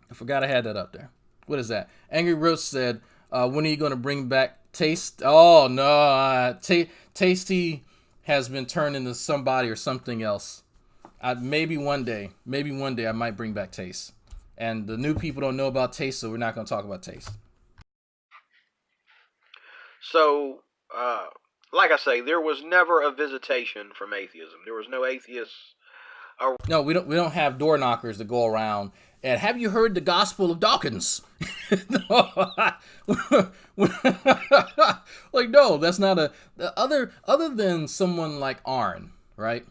I forgot I had that up there. What is that? Angry Roast said, when are you going to bring back Taste? Oh, no. Tasty has been turned into somebody or something else. Maybe one day I might bring back Taste. And the new people don't know about Taste, so we're not going to talk about Taste. So, like I say, there was never a visitation from atheism. There was no atheists. No, we don't have door knockers to go around. And have you heard the gospel of Dawkins? Like, no, that's not other than someone like Arn, right?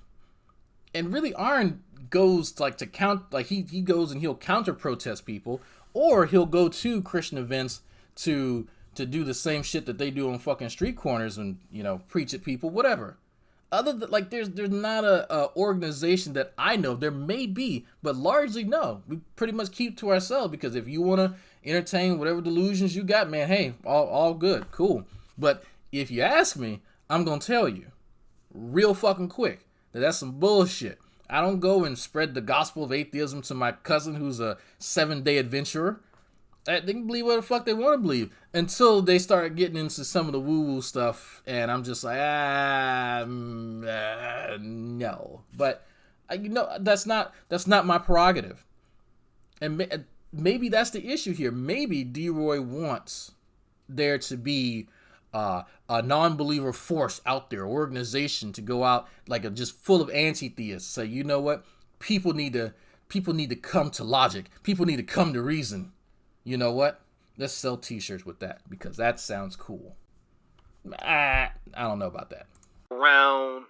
And really, Arn goes he goes and he'll counter protest people, or he'll go to Christian events to do the same shit that they do on fucking street corners and, preach at people, whatever. other than, like, there's not a organization that I know. There may be, but largely no. We pretty much keep to ourselves, because if you want to entertain whatever delusions you got, man, hey, all good, cool. But if you ask me, I'm gonna tell you real fucking quick that's some bullshit. I don't go and spread the gospel of atheism to my cousin who's a 7-day adventurer. They can believe what the fuck they want to believe until they start getting into some of the woo-woo stuff, and I'm just like, no. But that's not my prerogative, and maybe that's the issue here. Maybe D-Roy wants there to be a non-believer force out there, organization to go out like just full of anti-theists. Say, you know what? People need to come to logic. People need to come to reason. You know what? Let's sell t-shirts with that, because that sounds cool. I don't know about that. Around,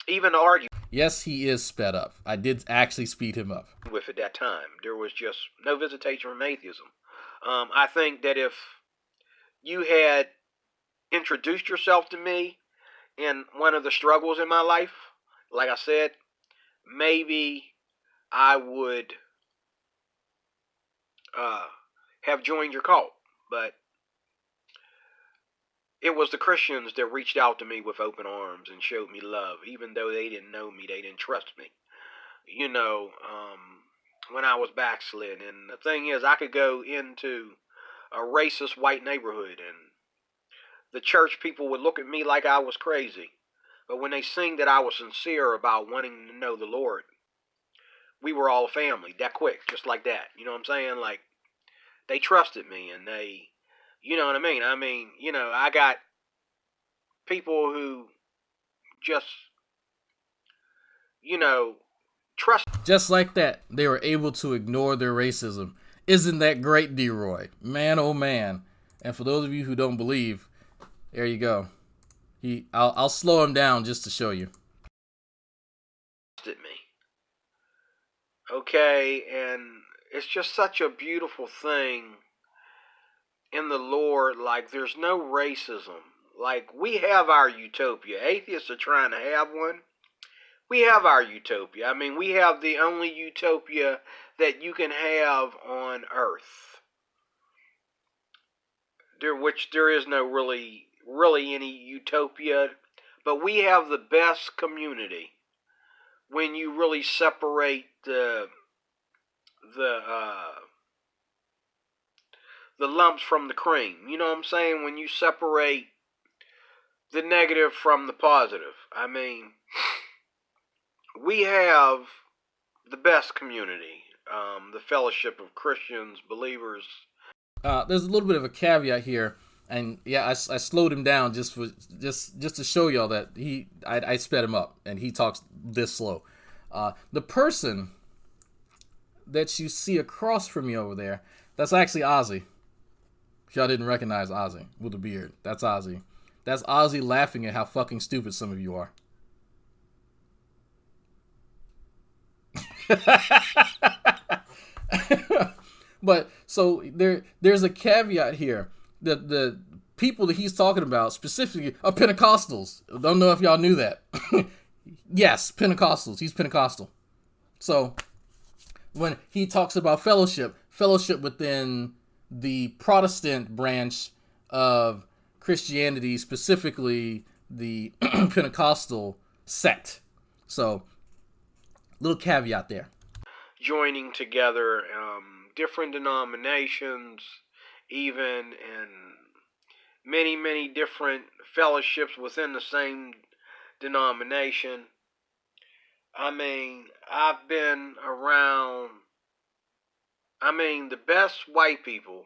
even argue. Yes, he is sped up. I did actually speed him up. With at that time, there was just no visitation from atheism. I think that if you had introduced yourself to me in one of the struggles in my life, like I said, maybe I would have joined your cult. But it was the Christians that reached out to me with open arms and showed me love, even though they didn't know me, they didn't trust me. You know, when I was backslid. And the thing is, I could go into a racist white neighborhood and the church people would look at me like I was crazy. But when they seen that I was sincere about wanting to know the Lord, we were all a family that quick, just like that. You know what I'm saying? Like, they trusted me, and they, you know what I mean? I mean, you know, I got people who just, you know, trust. Just like that, they were able to ignore their racism. Isn't that great, D-Roy? Man, oh man. And for those of you who don't believe, there you go. I'll slow him down just to show you. Trusted me. Okay, and it's just such a beautiful thing in the Lord. Like, there's no racism. Like, we have our utopia. Atheists are trying to have one. We have our utopia. I mean, we have the only utopia that you can have on earth. Which there is no really any utopia. But we have the best community when you really separate the lumps from the cream. You know what I'm saying? When you separate the negative from the positive. I mean, we have the best community. The fellowship of Christians, believers. There's a little bit of a caveat here, and yeah, I slowed him down just to show y'all that I sped him up, and he talks this slow. The person that you see across from me over there, that's actually Ozzy. If y'all didn't recognize Ozzy with a beard, that's Ozzy. That's Ozzy laughing at how fucking stupid some of you are. But so there's a caveat here. The people that he's talking about specifically are Pentecostals. Don't know if y'all knew that. Yes, Pentecostals. He's Pentecostal. So when he talks about fellowship within the Protestant branch of Christianity, specifically the Pentecostal sect. So, little caveat there. Joining together different denominations, even in many, many different fellowships within the same denomination. I mean, I've been around, the best white people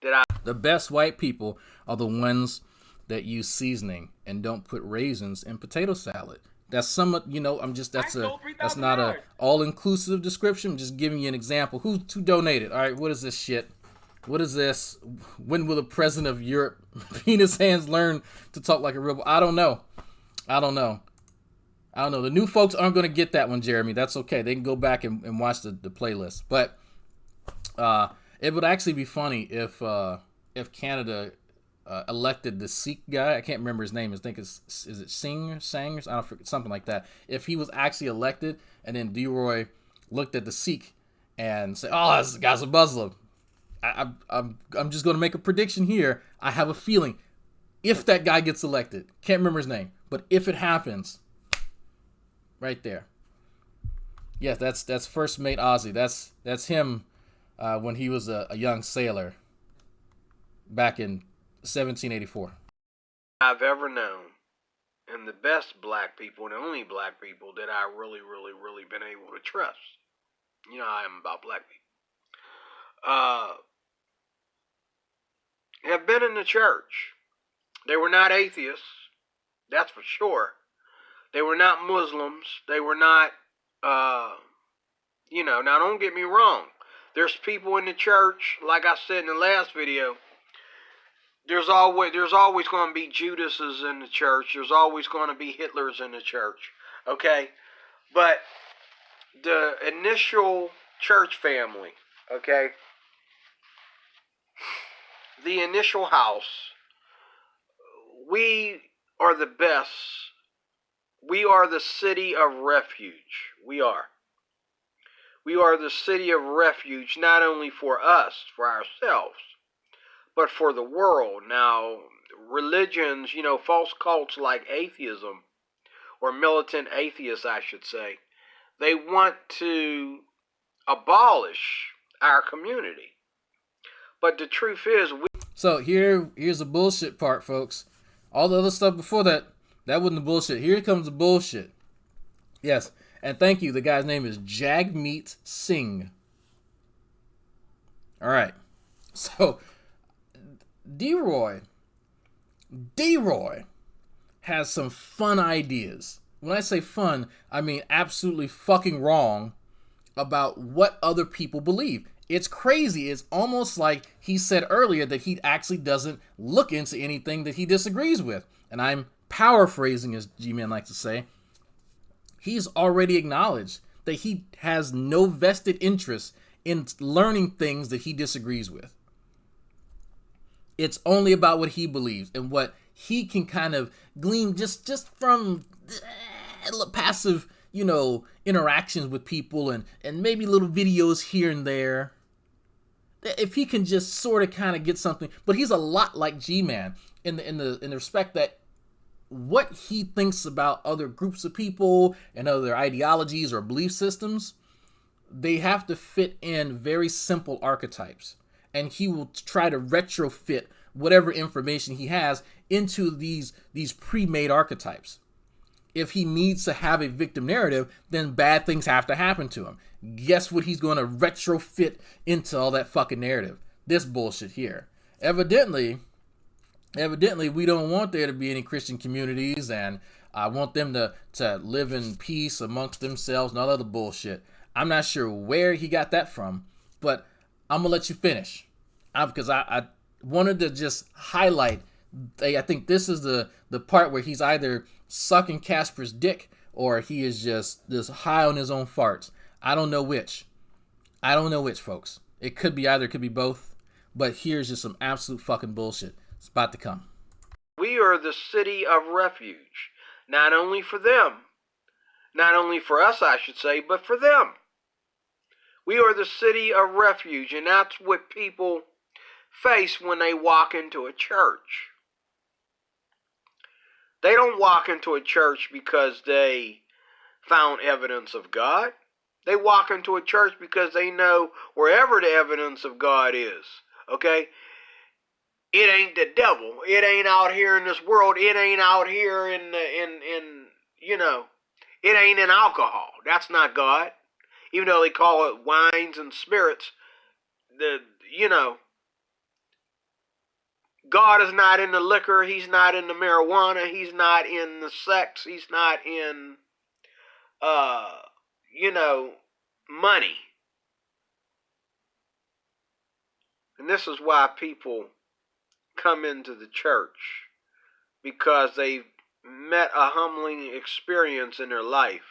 The best white people are the ones that use seasoning and don't put raisins in potato salad. That's some, you know, that's not a all-inclusive description. I'm just giving you an example. Who donated? All right, what is this shit? What is this? When will the president of Europe, penis hands, learn to talk like a real? I don't know. The new folks aren't going to get that one, Jeremy. That's okay. They can go back and watch the playlist. But it would actually be funny if Canada elected the Sikh guy. I can't remember his name. I think is it Sangers? I don't forget, something like that. If he was actually elected, and then Deroy looked at the Sikh and said, "Oh, this guy's a Muslim." I'm just going to make a prediction here. I have a feeling if that guy gets elected, can't remember his name, but if it happens, right there. Yes, that's First Mate Ozzy. That's him when he was a young sailor back in 1784. I've ever known, and the best black people, and the only black people that I really, really, really been able to trust. You know how I am about black people. Have been in the church. They were not atheists, that's for sure. They were not Muslims. They were not, now don't get me wrong. There's people in the church, like I said in the last video, there's always going to be Judases in the church. There's always going to be Hitlers in the church, okay? But the initial church family, okay? The initial house, we are the best. We are the city of refuge. We are. We are the city of refuge, not only for us, for ourselves, but for the world. Now, religions, false cults like atheism, or militant atheists, I should say, they want to abolish our community. But the truth is, So here's the bullshit part, folks. All the other stuff before that wasn't the bullshit. Here comes the bullshit. Yes, and thank you. The guy's name is Jagmeet Singh. All right. So D-Roy has some fun ideas. When I say fun, I mean absolutely fucking wrong about what other people believe. It's crazy. It's almost like he said earlier that he actually doesn't look into anything that he disagrees with. And I'm paraphrasing, as G-Man likes to say. He's already acknowledged that he has no vested interest in learning things that he disagrees with. It's only about what he believes and what he can kind of glean just from passive, interactions with people and maybe little videos here and there. If he can just sort of kind of get something, but he's a lot like G-Man in the respect that what he thinks about other groups of people and other ideologies or belief systems, they have to fit in very simple archetypes, and he will try to retrofit whatever information he has into these pre-made archetypes. If he needs to have a victim narrative, then bad things have to happen to him. Guess what he's going to retrofit into all that fucking narrative? This bullshit here. Evidently, we don't want there to be any Christian communities, and I want them to live in peace amongst themselves and all other bullshit. I'm not sure where he got that from, but I'm going to let you finish. Because I wanted to just highlight, I think this is the part where he's either sucking Casper's dick or he is just high on his own farts. I don't know which, folks. It could be either, it could be both. But here's just some absolute fucking bullshit. It's about to come. We are the city of refuge. Not only for them, not only for us, I should say, but for them. We are the city of refuge, and that's what people face when they walk into a church. They don't walk into a church because they found evidence of God. They walk into a church because they know wherever the evidence of God is, okay? It ain't the devil. It ain't out here in this world. It ain't out here it ain't in alcohol. That's not God. Even though they call it wines and spirits, God is not in the liquor. He's not in the marijuana. He's not in the sex. He's not in, money. And this is why people come into the church, because they've met a humbling experience in their life.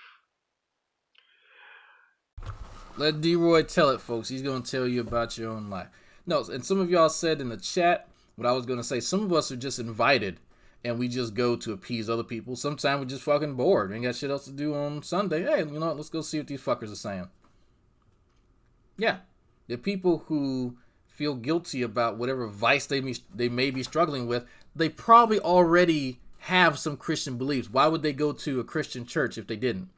Let D-Roy tell it, folks. He's going to tell you about your own life. No, and some of y'all said in the chat what I was going to say, some of us are just invited and we just go to appease other people. Sometimes we're just fucking bored. We ain't got shit else to do on Sunday. Hey, you know what? Let's go see what these fuckers are saying. Yeah. The people who feel guilty about whatever vice they may be struggling with, they probably already have some Christian beliefs. Why would they go to a Christian church if they didn't?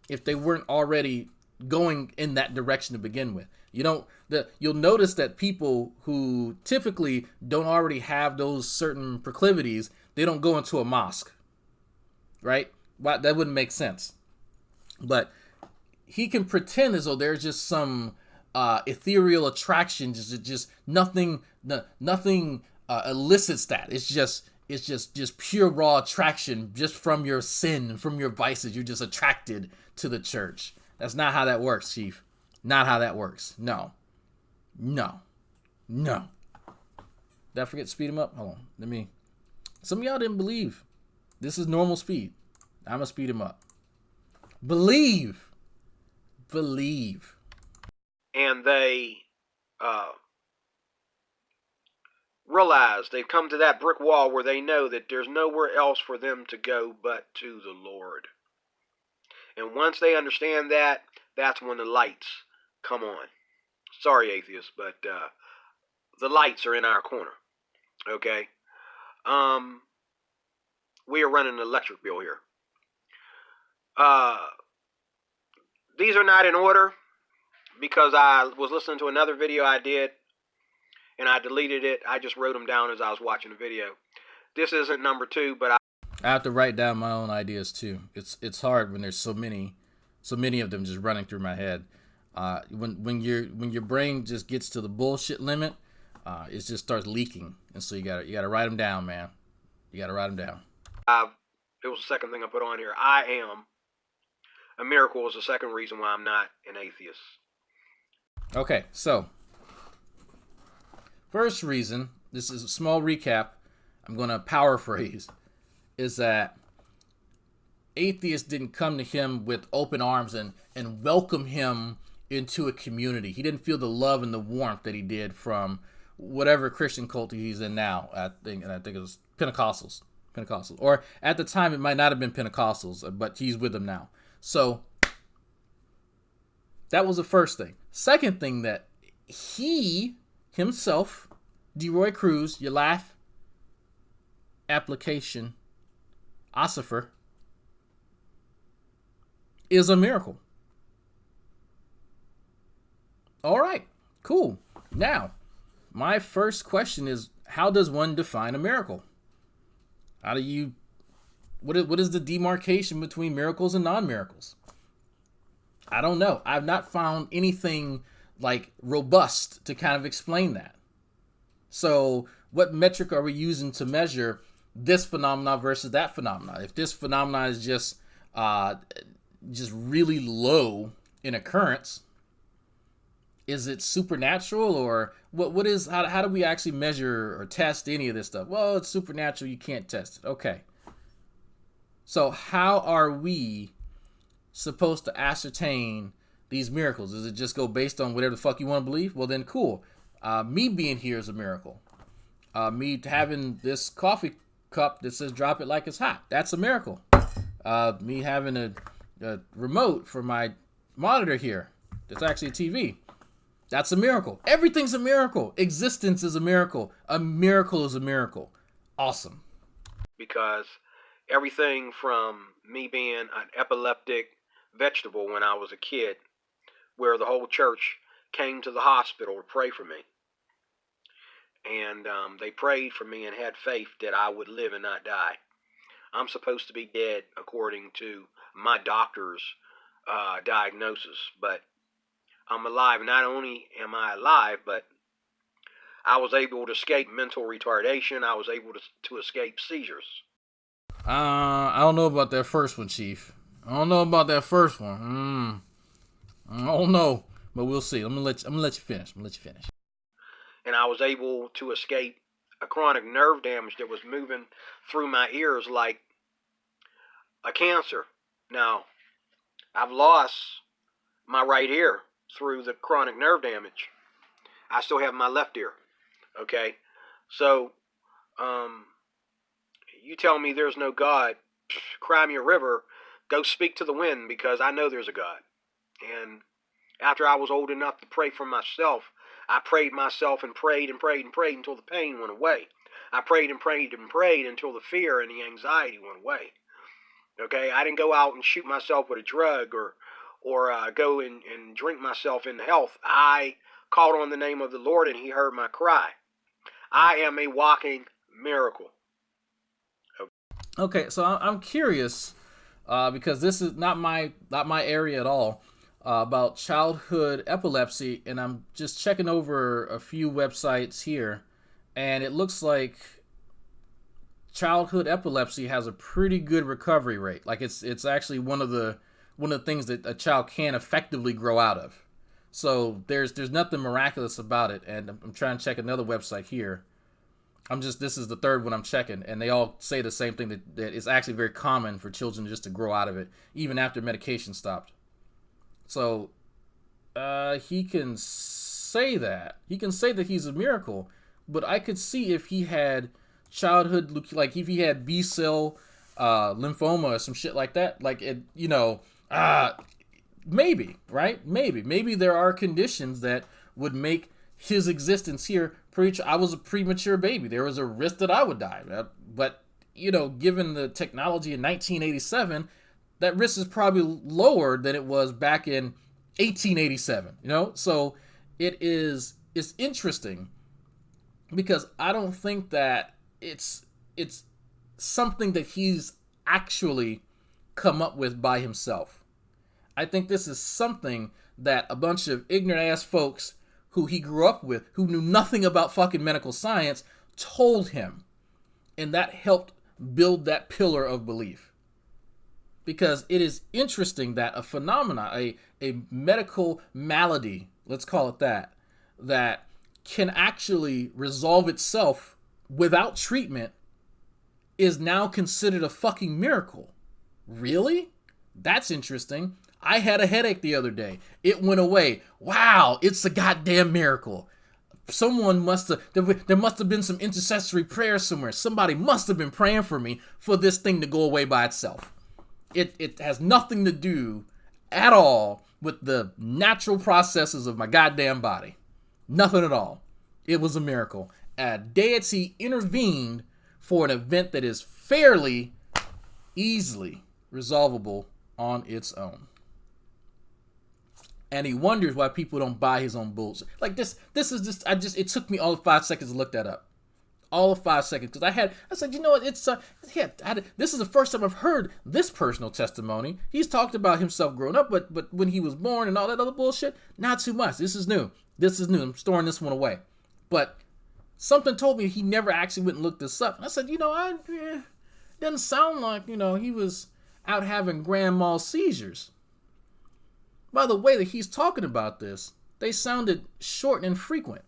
If they weren't already going in that direction to begin with. You'll notice that people who typically don't already have those certain proclivities, they don't go into a mosque. Right? That wouldn't make sense. But he can pretend as though there's just some ethereal attraction, just nothing elicits that. It's just pure raw attraction, just from your sin, from your vices. You're just attracted to the church. That's not how that works, Chief. Not how that works. No. Did I forget to speed him up? Hold on. Some of y'all didn't believe. This is normal speed. I'm gonna speed him up. Believe. And they realize they've come to that brick wall where they know that there's nowhere else for them to go but to the Lord. And once they understand that, that's when the lights come on. Sorry, atheists, but the lights are in our corner. Okay? We are running an electric bill here. These are not in order because I was listening to another video I did and I deleted it. I just wrote them down as I was watching the video. This isn't number 2, but I have to write down my own ideas too. It's hard when there's so many of them just running through my head. When your brain just gets to the bullshit limit, it just starts leaking, and so you gotta write them down, man. You gotta write them down. It was the second thing I put on here. I am a miracle is the second reason why I'm not an atheist. Okay, so first reason, this is a small recap. I'm gonna paraphrase. Is that atheists didn't come to him with open arms and welcome him into a community. He didn't feel the love and the warmth that he did from whatever Christian cult he's in now. I think it was Pentecostals. Or at the time, it might not have been Pentecostals, but he's with them now. So that was the first thing. Second thing, that he himself, DeRoy Cruz, your laugh, application, ossifer, is a miracle. All right, cool. Now, my first question is, how does one define a miracle? What is the demarcation between miracles and non-miracles? I don't know. I've not found anything like robust to kind of explain that. So what metric are we using to measure this phenomena versus that phenomena? If this phenomena is just really low in occurrence, is it supernatural, or what is, how do we actually measure or test any of this stuff? Well, it's supernatural, you can't test it. Okay. So how are we supposed to ascertain these miracles? Does it just go based on whatever the fuck you want to believe? Well, then cool. Me being here is a miracle. Me having this coffee cup that says drop it like it's hot, that's a miracle. Me having a remote for my monitor here that's actually a TV, that's a miracle. Everything's a miracle. Existence is a miracle. A miracle is a miracle. Awesome. Because everything from me being an epileptic vegetable when I was a kid, where the whole church came to the hospital to pray for me. And they prayed for me and had faith that I would live and not die. I'm supposed to be dead according to my doctor's diagnosis, but I'm alive. Not only am I alive, but I was able to escape mental retardation. I was able to escape seizures. I don't know about that first one, Chief. I don't know about that first one. I don't know, but we'll see. I'm gonna let you finish. And I was able to escape a chronic nerve damage that was moving through my ears like a cancer. Now, I've lost my right ear through the chronic nerve damage. I still have my left ear. Okay? So, you tell me there's no God, cry me a river, go speak to the wind, because I know there's a God. And after I was old enough to pray for myself, I prayed myself and prayed and prayed and prayed until the pain went away. I prayed and prayed and prayed until the fear and the anxiety went away. Okay, I didn't go out and shoot myself with a drug or go and drink myself into health. I called on the name of the Lord and He heard my cry. I am a walking miracle. Okay, so I'm curious because this is not my area at all about childhood epilepsy, and I'm just checking over a few websites here, and it looks like childhood epilepsy has a pretty good recovery rate. Like it's actually one of the things that a child can effectively grow out of. So there's nothing miraculous about it, and I'm trying to check another website here. This is the third one I'm checking, and they all say the same thing, that it's actually very common for children just to grow out of it, even after medication stopped. So, he can say that. He can say that he's a miracle, but I could see if he had childhood, like if he had B-cell lymphoma or some shit like that, like it, maybe, right? Maybe there are conditions that would make his existence here I was a premature baby. There was a risk that I would die. But, given the technology in 1987, that risk is probably lower than it was back in 1887, So it's interesting because I don't think that it's something that he's actually come up with by himself. I think this is something that a bunch of ignorant ass folks who he grew up with, who knew nothing about fucking medical science, told him. And that helped build that pillar of belief. Because it is interesting that a phenomena, a medical malady, let's call it that can actually resolve itself without treatment, is now considered a fucking miracle. Really? That's interesting. I had a headache the other day. It went away. Wow, it's a goddamn miracle. There must have been some intercessory prayer somewhere. Somebody must have been praying for me for this thing to go away by itself. It has nothing to do at all with the natural processes of my goddamn body. Nothing at all. It was a miracle. A deity intervened for an event that is fairly easily resolvable on its own. And he wonders why people don't buy his own bullshit. Like this is just, it took me all of 5 seconds to look that up. All of 5 seconds. Because I said, what, this is the first time I've heard this personal testimony. He's talked about himself growing up, but when he was born and all that other bullshit, not too much. This is new. I'm storing this one away. But something told me he never actually went and looked this up. And I said, doesn't sound like, he was out having grand mal seizures. By the way that he's talking about this, they sounded short and infrequent.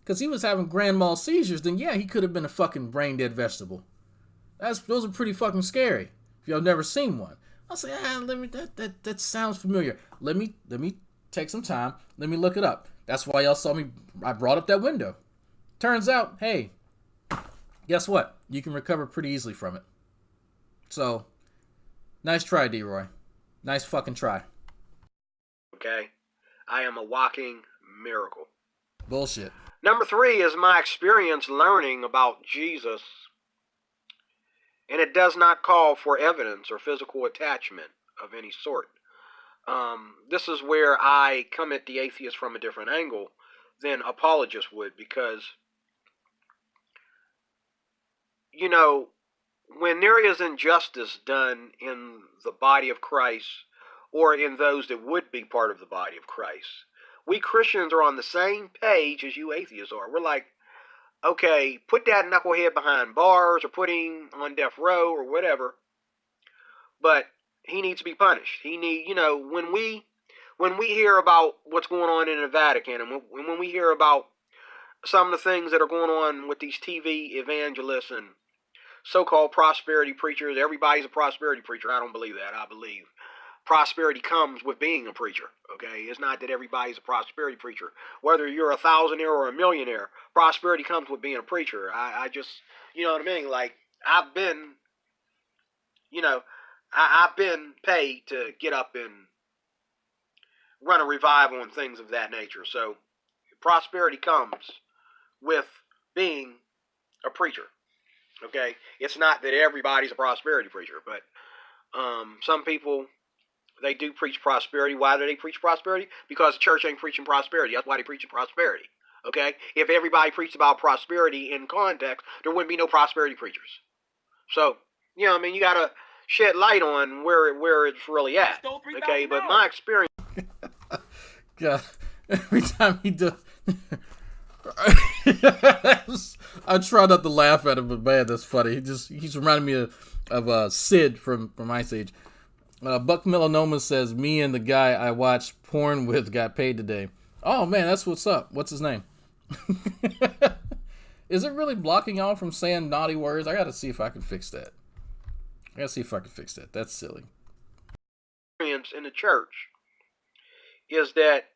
Because he was having grand mal seizures, then yeah, he could have been a fucking brain dead vegetable. Those are pretty fucking scary. If y'all never seen one, I'll say, that sounds familiar. Let me take some time. Let me look it up. That's why y'all saw me. I brought up that window. Turns out, hey, guess what? You can recover pretty easily from it. So, nice try, D-Roy. Nice fucking try. Okay? I am a walking miracle. Bullshit. Number 3 is my experience learning about Jesus. And it does not call for evidence or physical attachment of any sort. This is where I come at the atheist from a different angle than apologists would, because, when there is injustice done in the body of Christ, or in those that would be part of the body of Christ, we Christians are on the same page as you atheists are. We're like, okay, put that knucklehead behind bars or put him on death row or whatever, but he needs to be punished. When we hear about what's going on in the Vatican, and when we hear about some of the things that are going on with these TV evangelists and so-called prosperity preachers, everybody's a prosperity preacher. I don't believe that. I believe prosperity comes with being a preacher. Okay, it's not that everybody's a prosperity preacher. Whether you're a thousandaire or a millionaire, prosperity comes with being a preacher. I just, you know what I mean? Like, I've been, you know, I've been paid to get up and run a revival and things of that nature. So prosperity comes with being a preacher. Okay, it's not that everybody's a prosperity preacher, but some people, they do preach prosperity. Why do they preach prosperity? Because the church ain't preaching prosperity. That's why they preaching prosperity. Okay, if everybody preached about prosperity in context, there wouldn't be no prosperity preachers. So, you know, I mean, you gotta shed light on where it's really at. Okay, but my experience. God, every time he does, I try not to laugh at him, but man, that's funny. He's reminding me of Sid from Ice Age. Buck Melanoma says, "Me and the guy I watched porn with got paid today." Oh man, that's what's up. What's his name? Is it really blocking y'all from saying naughty words? I gotta see if I can fix that. That's silly. In the church is that,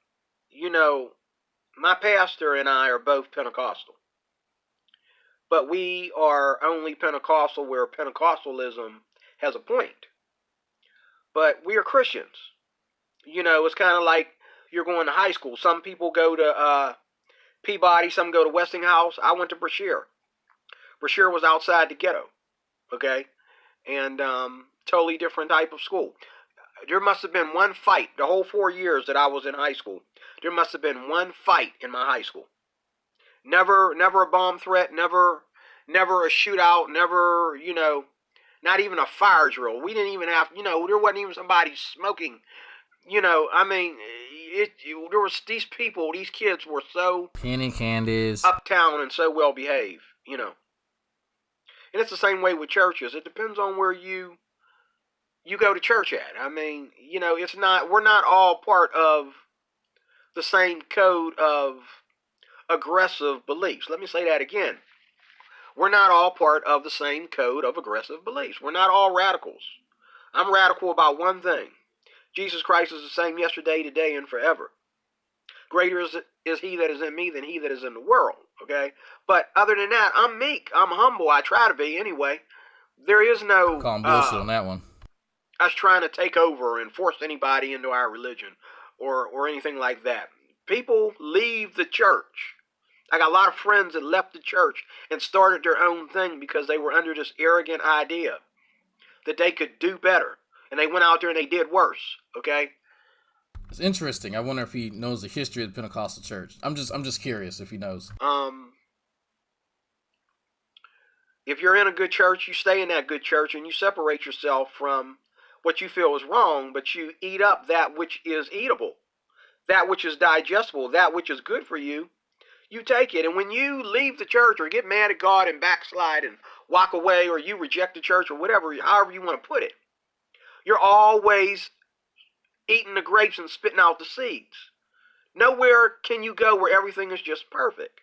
you know, my pastor and I are both Pentecostal. But we are only Pentecostal where Pentecostalism has a point. But we are Christians. You know, it's kind of like you're going to high school. Some people go to Peabody, some go to Westinghouse. I went to Brashear. Brashear was outside the ghetto. Okay? And totally different type of school. There must have been one fight the whole 4 years that I was in high school. There must have been one fight in my high school. Never a bomb threat, never a shootout, never, you know, not even a fire drill. We didn't even have, you know, there wasn't even somebody smoking. You know, I mean, there was these people, these kids were so penny candies, uptown and so well behaved, you know. And it's the same way with churches. It depends on where you go to church at. I mean, you know, we're not all part of the same code of aggressive beliefs. Let me say that again. We're not all part of the same code of aggressive beliefs. We're not all radicals. I'm radical about one thing. Jesus Christ is the same yesterday, today, and forever. Greater is he that is in me than he that is in the world. Okay? But other than that, I'm meek. I'm humble. I try to be anyway. There is no... Call him bullshit on that one. Us trying to take over and force anybody into our religion or anything like that. People leave the church. I got a lot of friends that left the church and started their own thing because they were under this arrogant idea that they could do better. And they went out there and they did worse. Okay? It's interesting. I wonder if he knows the history of the Pentecostal church. I'm just curious if he knows. If you're in a good church, you stay in that good church and you separate yourself from what you feel is wrong, but you eat up that which is eatable, that which is digestible, that which is good for you. You take it. And when you leave the church or get mad at God and backslide and walk away, or you reject the church or whatever, however you want to put it, you're always eating the grapes and spitting out the seeds. Nowhere can you go where everything is just perfect.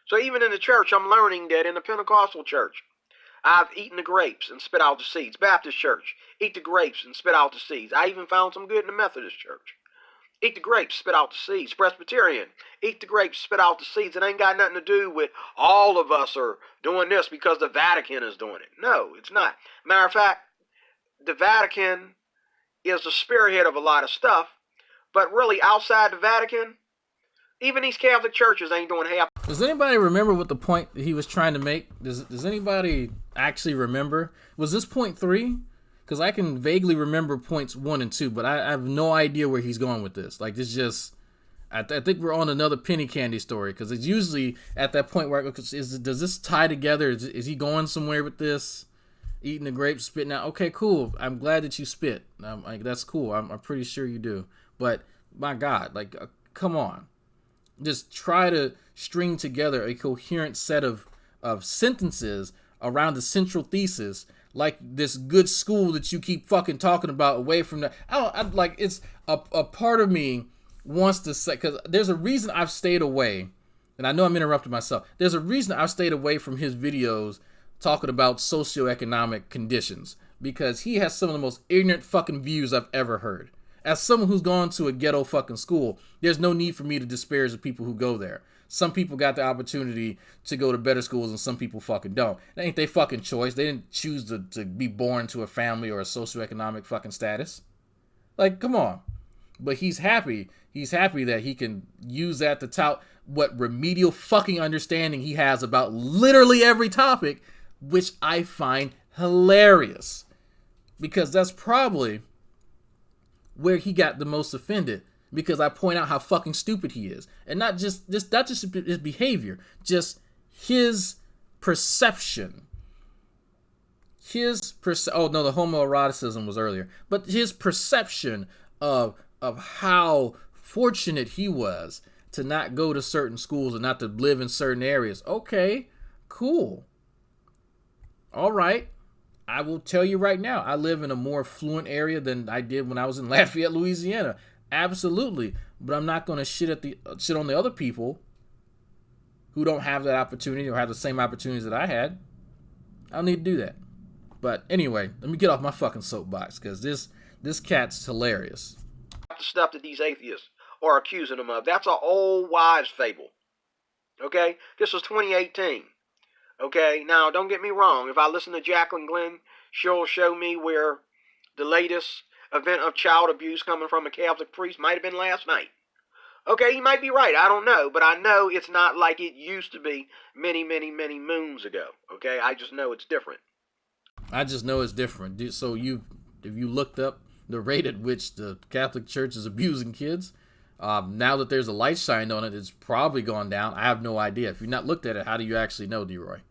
So even in the church, I'm learning that in the Pentecostal church, I've eaten the grapes and spit out the seeds. Baptist church, eat the grapes and spit out the seeds. I even found some good in the Methodist church. Eat the grapes, spit out the seeds. Presbyterian, eat the grapes, spit out the seeds. It ain't got nothing to do with all of us are doing this because the Vatican is doing it. No, it's not. Matter of fact, the Vatican is the spearhead of a lot of stuff, but really outside the Vatican, even these Catholic churches ain't doing half. Does anybody remember what the point he was trying to make? Does anybody actually remember? Was this point 3? Because I can vaguely remember points 1 and 2, but I have no idea where he's going with this. Like, it's just, I think we're on another penny candy story, because it's usually at that point where, does this tie together? Is he going somewhere with this? Eating the grapes, spitting out. Okay, cool. I'm glad that you spit. Like, that's cool. I'm pretty sure you do. But my God, like, come on. Just try to string together a coherent set of sentences around the central thesis, like this good school that you keep fucking talking about away from that. It's a part of me wants to say, because there's a reason I've stayed away, and I know I'm interrupting myself. There's a reason I've stayed away from his videos talking about socioeconomic conditions, because he has some of the most ignorant fucking views I've ever heard. As someone who's gone to a ghetto fucking school, there's no need for me to disparage the people who go there. Some people got the opportunity to go to better schools and some people fucking don't. That ain't their fucking choice. They didn't choose to be born to a family or a socioeconomic fucking status. Like, come on. But he's happy. He's happy that he can use that to tout what remedial fucking understanding he has about literally every topic, which I find hilarious. Because that's probably where he got the most offended, because I point out how fucking stupid he is, and not just his behavior, just his perception. Oh no, the homoeroticism was earlier, but his perception of how fortunate he was to not go to certain schools and not to live in certain areas. Okay, cool. All right. I will tell you right now, I live in a more affluent area than I did when I was in Lafayette, Louisiana. Absolutely. But I'm not going to shit on the other people who don't have that opportunity or have the same opportunities that I had. I don't need to do that. But anyway, let me get off my fucking soapbox, because this cat's hilarious. The stuff that these atheists are accusing him of, that's an old wives' fable. Okay? This was 2018. Okay, now don't get me wrong. If I listen to Jacqueline Glenn, she'll show me where the latest event of child abuse coming from a Catholic priest might have been last night. Okay, he might be right. I don't know. But I know it's not like it used to be many, many, many moons ago. Okay, I just know it's different. I just know it's different. So if you looked up the rate at which the Catholic Church is abusing kids, now that there's a light shined on it, it's probably gone down. I have no idea. If you've not looked at it, how do you actually know, D-Roy?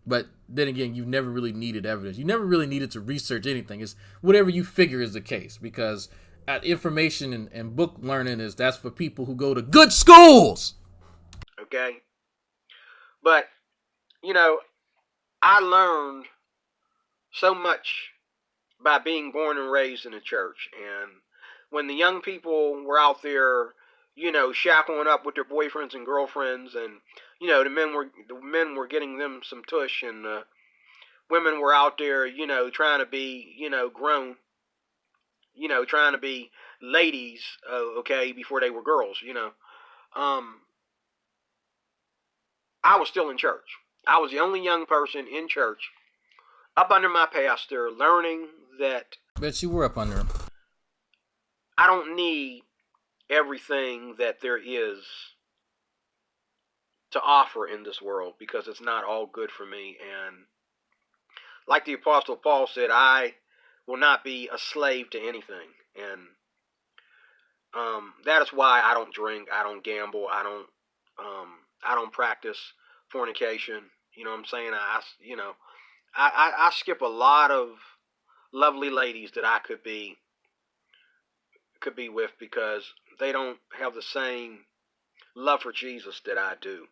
But then again, you've never really needed evidence. You never really needed to research anything. It's whatever you figure is the case, because information and book learning that's for people who go to good schools. Okay? But, I learned so much by being born and raised in a church. And when the young people were out there, shackling up with their boyfriends and girlfriends, and the men were getting them some tush, and women were out there, trying to be, grown, trying to be ladies, okay, before they were girls, I was still in church. I was the only young person in church, up under my pastor, learning that. Bet you were up under him. I don't need everything that there is to offer in this world, because it's not all good for me. And like the Apostle Paul said, I will not be a slave to anything. And that is why I don't drink, I don't gamble, I don't practice fornication. You know what I'm saying? I skip a lot of lovely ladies that I could be with, because they don't have the same love for Jesus that I do.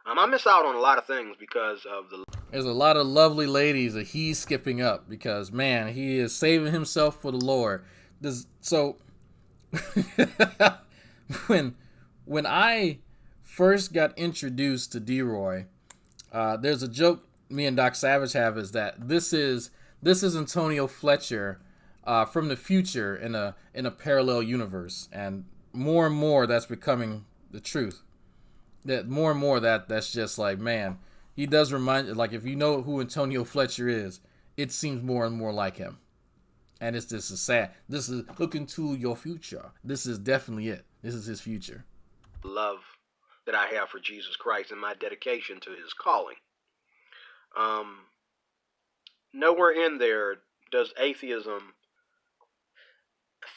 I miss out on a lot of things because of There's a lot of lovely ladies that he's skipping up because, man, he is saving himself for the Lord. When I first got introduced to D-Roy, there's a joke me and Doc Savage have, is that this is Antonio Fletcher from the future in a parallel universe, and more that's becoming the truth. That more and more that's just like, man, he does remind, like, if you know who Antonio Fletcher is, it seems more and more like him. And this is sad. This is looking to your future. This is definitely it. This is his future. Love that I have for Jesus Christ and my dedication to his calling. Nowhere in there does atheism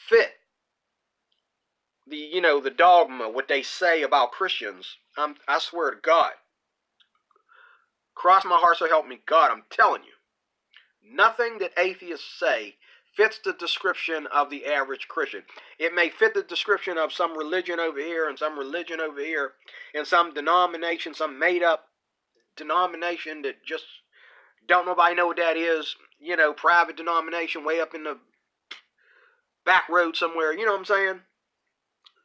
fit the dogma, what they say about Christians. I swear to God, cross my heart, so help me God, I'm telling you, nothing that atheists say fits the description of the average Christian. It may fit the description of some religion over here and some religion over here and some denomination, some made up denomination that just don't nobody know what that is, private denomination way up in the back road somewhere, you know what I'm saying?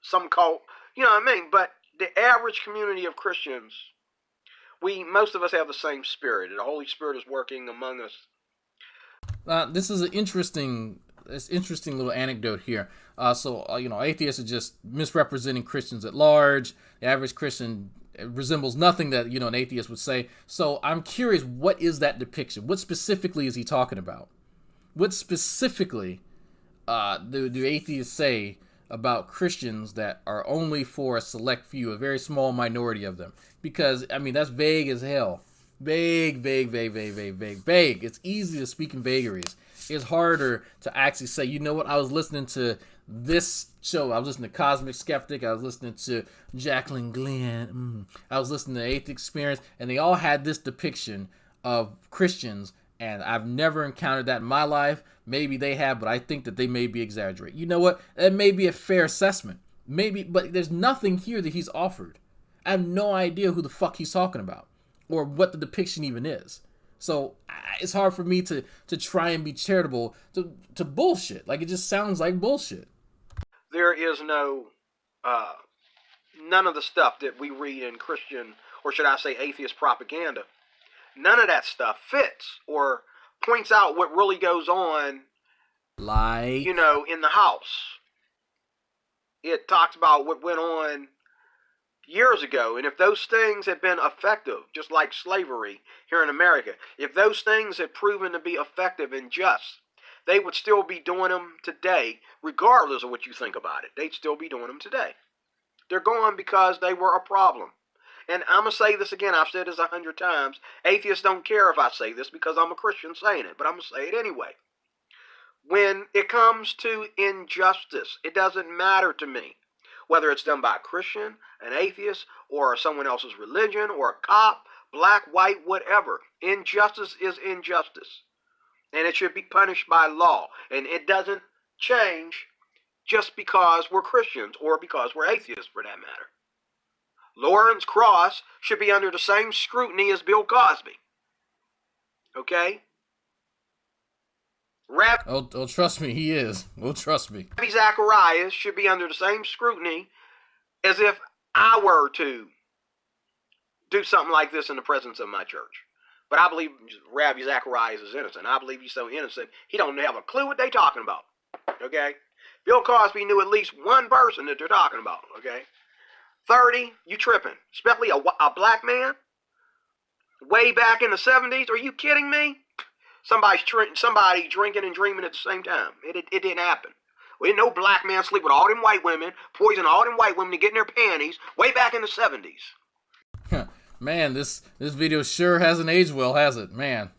Some cult, you know what I mean? But the average community of Christians, most of us have the same spirit. The Holy Spirit is working among us. This is this interesting little anecdote here. Atheists are just misrepresenting Christians at large. The average Christian resembles nothing that an atheist would say. So I'm curious, what is that depiction? What specifically is he talking about? What specifically do atheists say about Christians that are only for a select few, a very small minority of them? Because I mean, that's vague as hell. Vague. It's easy to speak in vagaries. It's harder to actually say, you know what, I was listening to this show. I was listening to Cosmic Skeptic. I was listening to Jacqueline Glenn. I was listening to Atheist Experience. And they all had this depiction of Christians. And I've never encountered that in my life. Maybe they have, but I think that they may be exaggerating. You know what? That may be a fair assessment. Maybe, but there's nothing here that he's offered. I have no idea who the fuck he's talking about, or what the depiction even is. So it's hard for me to try and be charitable to bullshit. Like, it just sounds like bullshit. There is none of the stuff that we read in Christian, or should I say atheist propaganda, none of that stuff fits or points out what really goes on, like, in the house. It talks about what went on years ago, and if those things had been effective, just like slavery here in America, if those things had proven to be effective and just, they would still be doing them today, regardless of what you think about it. They'd still be doing them today. They're gone because they were a problem. And I'm going to say this again, I've said this 100 times. Atheists don't care if I say this because I'm a Christian saying it, but I'm going to say it anyway. When it comes to injustice, it doesn't matter to me whether it's done by a Christian, an atheist, or someone else's religion, or a cop, black, white, whatever. Injustice is injustice. And it should be punished by law. And it doesn't change just because we're Christians or because we're atheists, for that matter. Lawrence Cross should be under the same scrutiny as Bill Cosby. Okay? Trust me, he is. Trust me. Ravi Zacharias should be under the same scrutiny as if I were to do something like this in the presence of my church. But I believe Ravi Zacharias is innocent. I believe he's so innocent, he don't have a clue what they're talking about. Okay? Bill Cosby knew at least one person that they're talking about. Okay? 30, you tripping. Especially a black man? Way back in the 70s? Are you kidding me? Somebody drinking and dreaming at the same time. It didn't happen. We didn't know black men sleep with all them white women, poison all them white women to get in their panties way back in the 70s. Man, this video sure hasn't aged well, has it? Man.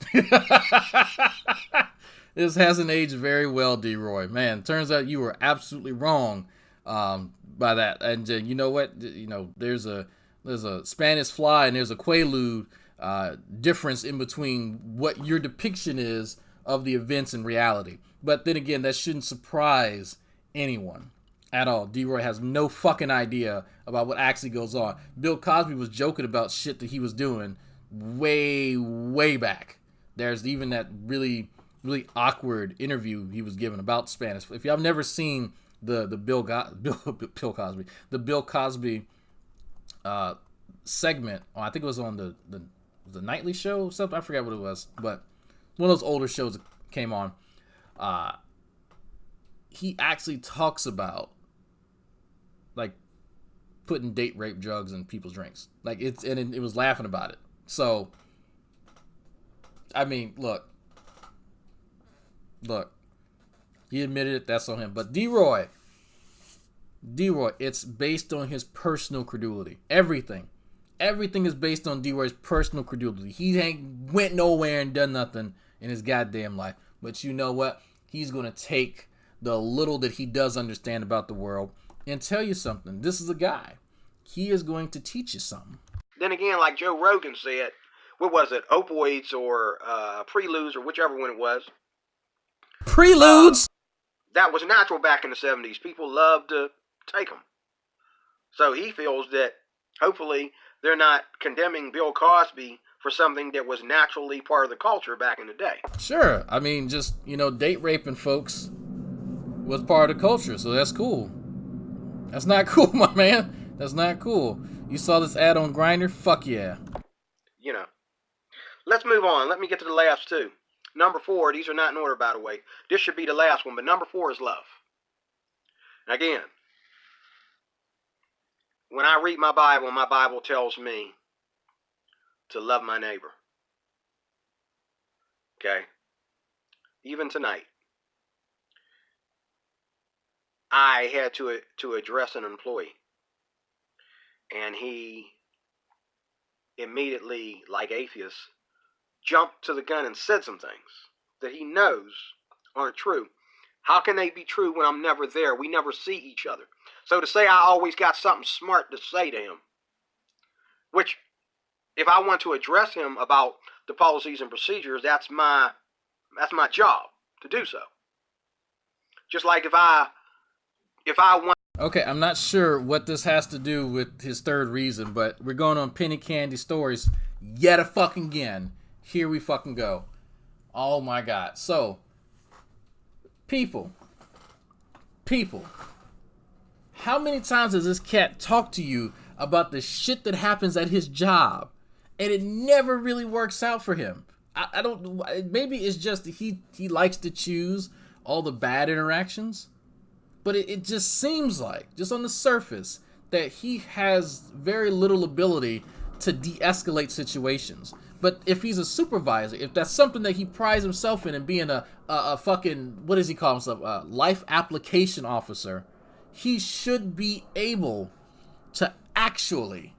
This hasn't aged very well, D-Roy. Man, turns out you were absolutely wrong by that. And you know what? There's a Spanish fly and there's a Quaalude difference in between what your depiction is of the events in reality. But then again, that shouldn't surprise anyone at all. D-Roy has no fucking idea about what actually goes on. Bill Cosby was joking about shit that he was doing way back. There's even that really awkward interview he was giving about Spanish. If y'all have never seen the Bill Cosby segment, I think it was on the nightly show or something. I forgot what it was, but one of those older shows that came on. He actually talks about like putting date rape drugs in people's drinks. Like it was laughing about it. So I mean, look. He admitted it, that's on him. But D-Roy, it's based on his personal credulity. Everything is based on D-Roy's personal credulity. He ain't went nowhere and done nothing in his goddamn life. But you know what? He's going to take the little that he does understand about the world and tell you something. This is a guy. He is going to teach you something. Then again, like Joe Rogan said, what was it? Opioids or preludes or whichever one it was. Preludes? That was natural back in the 70s. People loved to take them. So he feels that hopefully they're not condemning Bill Cosby for something that was naturally part of the culture back in the day. Sure. I mean, just, date raping folks was part of the culture, so that's cool. That's not cool, my man. That's not cool. You saw this ad on Grindr? Fuck yeah. Let's move on. Let me get to the last two. Number 4, these are not in order, by the way. This should be the last one, but number 4 is love. And again, when I read my Bible tells me to love my neighbor. Okay? Even tonight, I had to address an employee. And he immediately, like atheists, jumped to the gun and said some things that he knows aren't true. How can they be true when I'm never there? We never see each other. So to say I always got something smart to say to him, which if I want to address him about the policies and procedures, that's my job to do so. Just like if I want. Okay, I'm not sure what this has to do with his third reason, but we're going on penny candy stories yet a fucking again. Here we fucking go. Oh my God. So, people, how many times does this cat talk to you about the shit that happens at his job, and it never really works out for him? I don't. Maybe it's just he likes to choose all the bad interactions, but it just seems like, just on the surface, that he has very little ability to de-escalate situations. But if he's a supervisor, if that's something that he prides himself in, and being a fucking, what does he call himself, a life application officer, he should be able to actually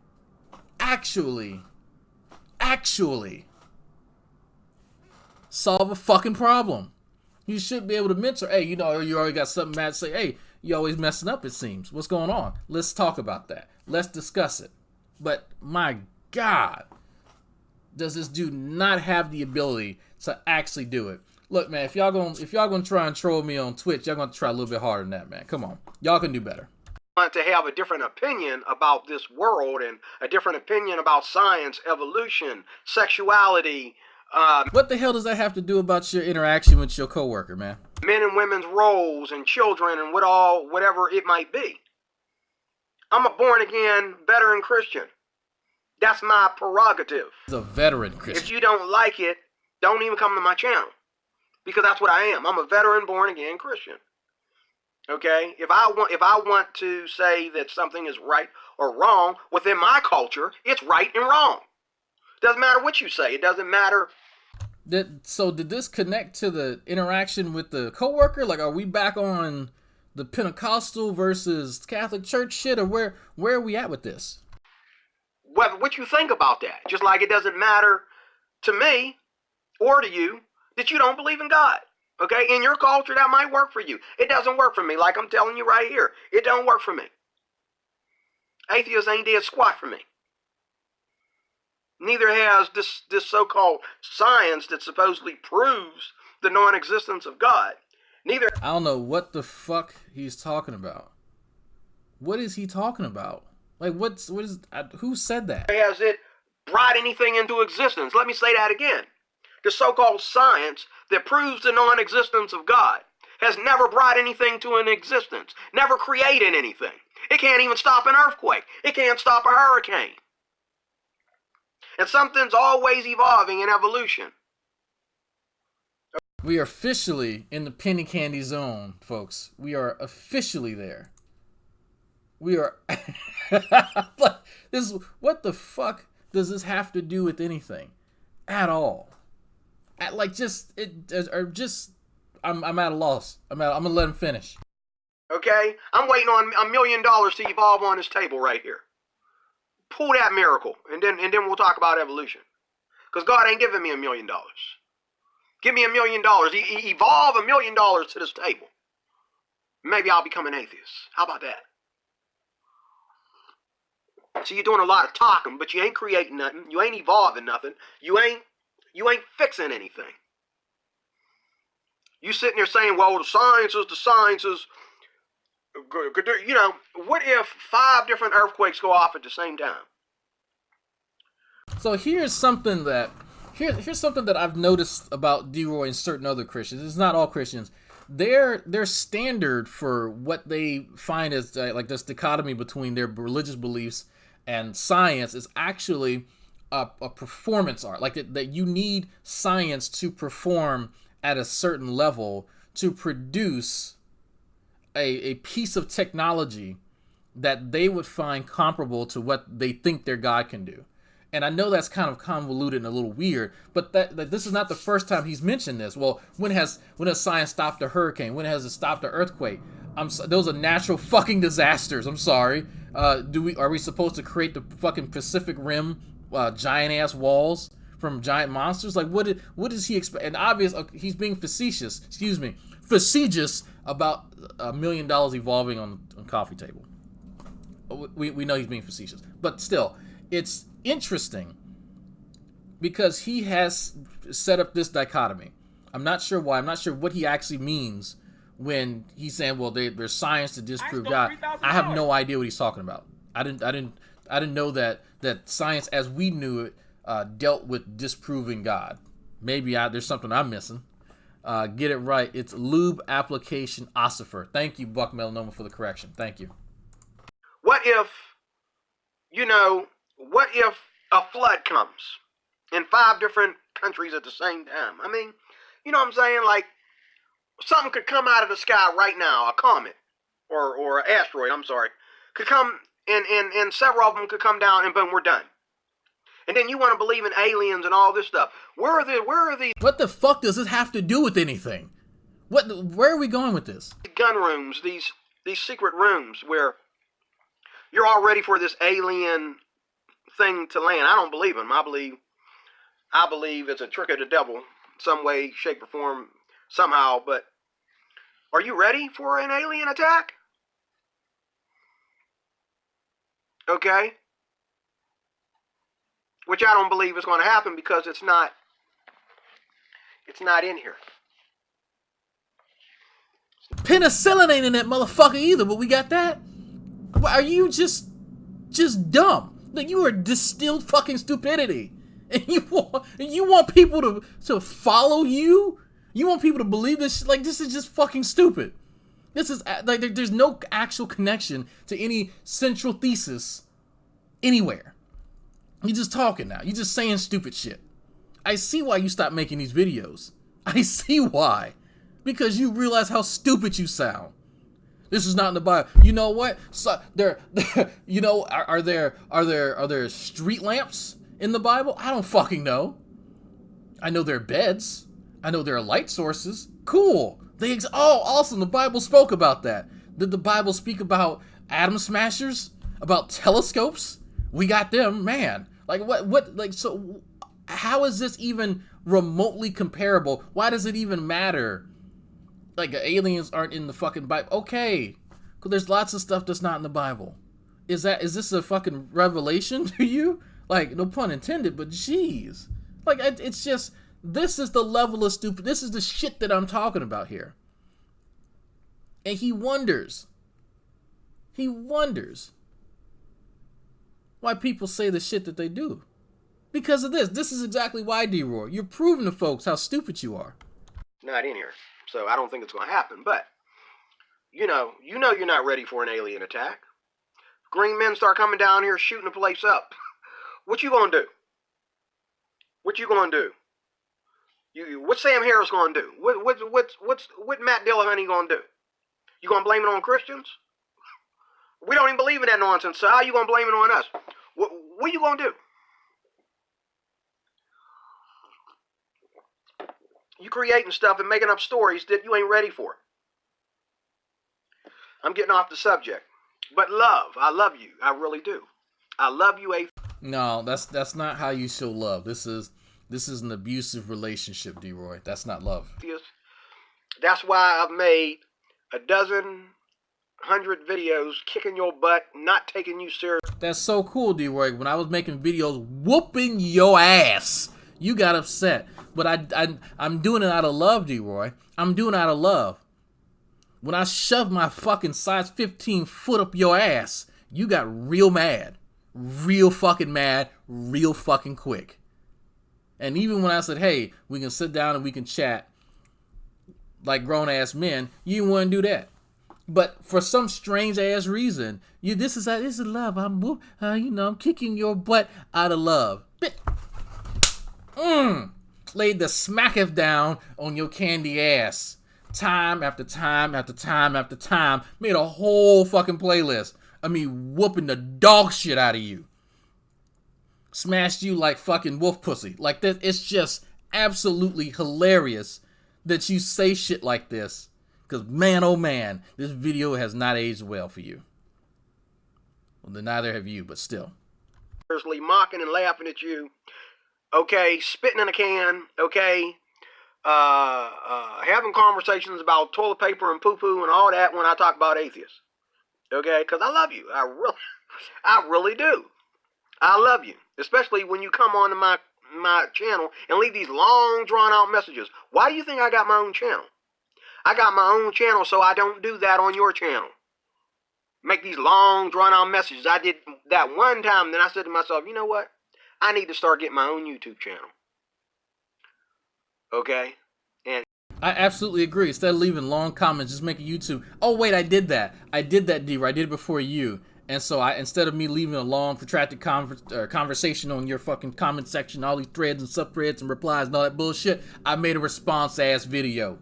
solve a fucking problem. You should be able to mentor, hey, you know, you already got something mad to say, hey, you always messing up, it seems. What's going on? Let's talk about that. Let's discuss it. But my God, does this dude not have the ability to actually do it? Look, man, if y'all gonna try and troll me on Twitch, y'all gonna try a little bit harder than that, man. Come on. Y'all can do better. Want to have a different opinion about this world and a different opinion about science, evolution, sexuality. What the hell does that have to do about your interaction with your coworker, man? Men and women's roles and children and whatever it might be. I'm a born again veteran Christian. That's my prerogative. He's a veteran Christian. If you don't like it, don't even come to my channel, because that's what I am. I'm a veteran born again Christian. Okay? If I want to say that something is right or wrong within my culture, it's right and wrong. Doesn't matter what you say. It doesn't matter. So did this connect to the interaction with the coworker? Like, are we back on the Pentecostal versus Catholic Church shit, or where are we at with this? What you think about that? Just like it doesn't matter to me or to you that you don't believe in God. Okay? In your culture, that might work for you. It doesn't work for me. Like I'm telling you right here, it don't work for me. Atheists ain't did squat for me. Neither has this so-called science that supposedly proves the non-existence of God. Neither. I don't know what the fuck he's talking about. What is he talking about? Like, who said that? Has it brought anything into existence? Let me say that again. The so-called science that proves the non-existence of God has never brought anything to an existence, never created anything. It can't even stop an earthquake. It can't stop a hurricane. And something's always evolving in evolution. We are officially in the penny candy zone, folks. We are officially there. We are. What the fuck does this have to do with anything at all? I'm at a loss. I'm gonna let him finish. Okay, I'm waiting on $1 million to evolve on this table right here. Pull that miracle, and then we'll talk about evolution. Because God ain't giving me $1 million. Give me $1 million. Evolve $1 million to this table. Maybe I'll become an atheist. How about that? So you're doing a lot of talking, but you ain't creating nothing. You ain't evolving nothing. You ain't fixing anything. You sitting there saying, well, the sciences. You know, what if 5 different earthquakes go off at the same time? So here's something that I've noticed about D-Roy and certain other Christians. It's not all Christians. Their standard for what they find as like this dichotomy between their religious beliefs and science is actually a performance art, like that you need science to perform at a certain level to produce a piece of technology that they would find comparable to what they think their God can do. And I know that's kind of convoluted and a little weird, but that this is not the first time he's mentioned this. Well, when has science stopped a hurricane? When has it stopped an earthquake? Those are natural fucking disasters. I'm sorry. Are we supposed to create the fucking Pacific Rim giant ass walls from giant monsters? Like what does he expect? And obvious, he's being facetious. Excuse me, facetious about $1 million evolving on coffee table. We know he's being facetious, but still, it's interesting because he has set up this dichotomy. I'm not sure why. I'm not sure what he actually means when he's saying, "Well, there's science to disprove God." I have no idea what he's talking about. I didn't know that science, as we knew it, dealt with disproving God. Maybe there's something I'm missing. Get it right. It's lube application ossifer. Thank you, Buck Melanoma, for the correction. Thank you. What if a flood comes in 5 different countries at the same time? I mean, you know what I'm saying? Like, something could come out of the sky right now, a comet or an asteroid, I'm sorry, could come and several of them could come down and boom, we're done. And then you want to believe in aliens and all this stuff. Where are the What the fuck does this have to do with anything? Where are we going with this? Gun rooms, these secret rooms where you're all ready for this alien thing to land. I don't believe them. I believe it's a trick of the devil, some way, shape, or form, somehow. But are you ready for an alien attack? Okay. Which I don't believe is going to happen because it's not in here. Penicillin ain't in that motherfucker either, but we got that. Are you just dumb? Like, you are distilled fucking stupidity, and you want people to follow you? You want people to believe this? Like, this is just fucking stupid. This is like there's no actual connection to any central thesis anywhere. You're just talking now. You're just saying stupid shit. I see why you stopped making these videos. I see why, because you realize how stupid you sound. This is not in the Bible. You know what? So you know, are there street lamps in the Bible? I don't fucking know. I know there are beds. I know there are light sources. Cool. Awesome. The Bible spoke about that. Did the Bible speak about atom smashers? About telescopes? We got them, man. Like what? Like, so how is this even remotely comparable? Why does it even matter? Like, aliens aren't in the fucking Bible. Okay, because there's lots of stuff that's not in the Bible. Is this a fucking revelation to you? Like, no pun intended, but jeez. Like, it's just, this is the level of stupid. This is the shit that I'm talking about here. And he wonders why people say the shit that they do. Because of this. This is exactly why, D-Roy. You're proving to folks how stupid you are. Not in here. So I don't think it's going to happen. But, you know you're not ready for an alien attack. Green men start coming down here shooting the place up. What you going to do? What you going to do? What's Sam Harris going to do? What Matt Dillahunty going to do? You going to blame it on Christians? We don't even believe in that nonsense, so how you going to blame it on us? What you going to do? You creating stuff and making up stories that you ain't ready for. I'm getting off the subject. But love, I love you. I really do. I love you, Atheist. No, that's not how you show love. This is an abusive relationship, D-Roy. That's not love. That's why I've made 100 videos kicking your butt, not taking you serious. That's so cool, D-Roy. When I was making videos whooping your ass, you got upset. But I'm doing it out of love, D-Roy. I'm doing it out of love. When I shoved my fucking size 15 foot up your ass, you got real mad. Real fucking mad. Real fucking quick. And even when I said, hey, we can sit down and we can chat like grown-ass men, you didn't want to do that. But for some strange-ass reason, this is love. I'm kicking your butt out of love. Laid the smacketh down on your candy ass. Time after time after time after time. Made a whole fucking playlist. I mean, whooping the dog shit out of you. Smashed you like fucking wolf pussy. Like this, it's just absolutely hilarious that you say shit like this. Because man, oh man, this video has not aged well for you. Well, then neither have you, but still. Mocking and laughing at you. Okay, spitting in a can. Okay, having conversations about toilet paper and poo-poo and all that when I talk about atheists. Okay, because I love you. I really do. I love you, especially when you come onto my channel and leave these long, drawn-out messages. Why do you think I got my own channel? I got my own channel so I don't do that on your channel. Make these long, drawn-out messages. I did that one time, then I said to myself, you know what? I need to start getting my own YouTube channel. Okay? And I absolutely agree. Instead of leaving long comments, just make a YouTube. Oh, wait, I did that. I did that, D. I did it before you. And so instead of me leaving a long, protracted conversation on your fucking comment section, all these threads and subthreads and replies and all that bullshit, I made a response-ass video.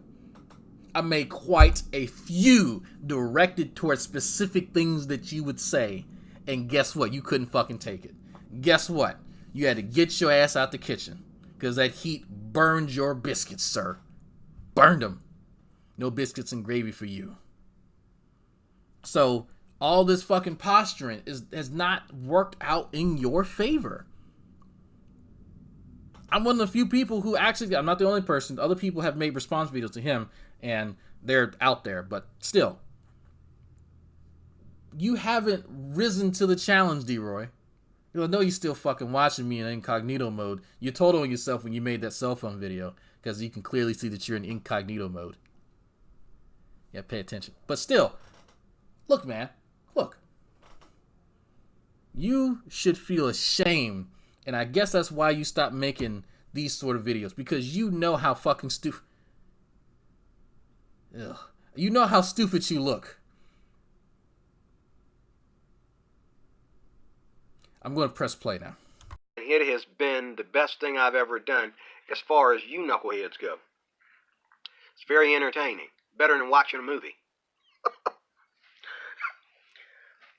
I made quite a few directed towards specific things that you would say. And guess what? You couldn't fucking take it. Guess what? You had to get your ass out the kitchen. Because that heat burned your biscuits, sir. Burned them. No biscuits and gravy for you. So, all this fucking posturing has not worked out in your favor. I'm one of the few people who actually, I'm not the only person, other people have made response videos to him, and they're out there, but still. You haven't risen to the challenge, D-Roy. I know you're still fucking watching me in incognito mode. You told on yourself when you made that cell phone video, because you can clearly see that you're in incognito mode. Yeah, pay attention. But still, look, man, look. You should feel ashamed, and I guess that's why you stopped making these sort of videos, because you know how fucking stupid. You know how stupid you look. I'm going to press play now. It has been the best thing I've ever done as far as you knuckleheads go. It's very entertaining. Better than watching a movie.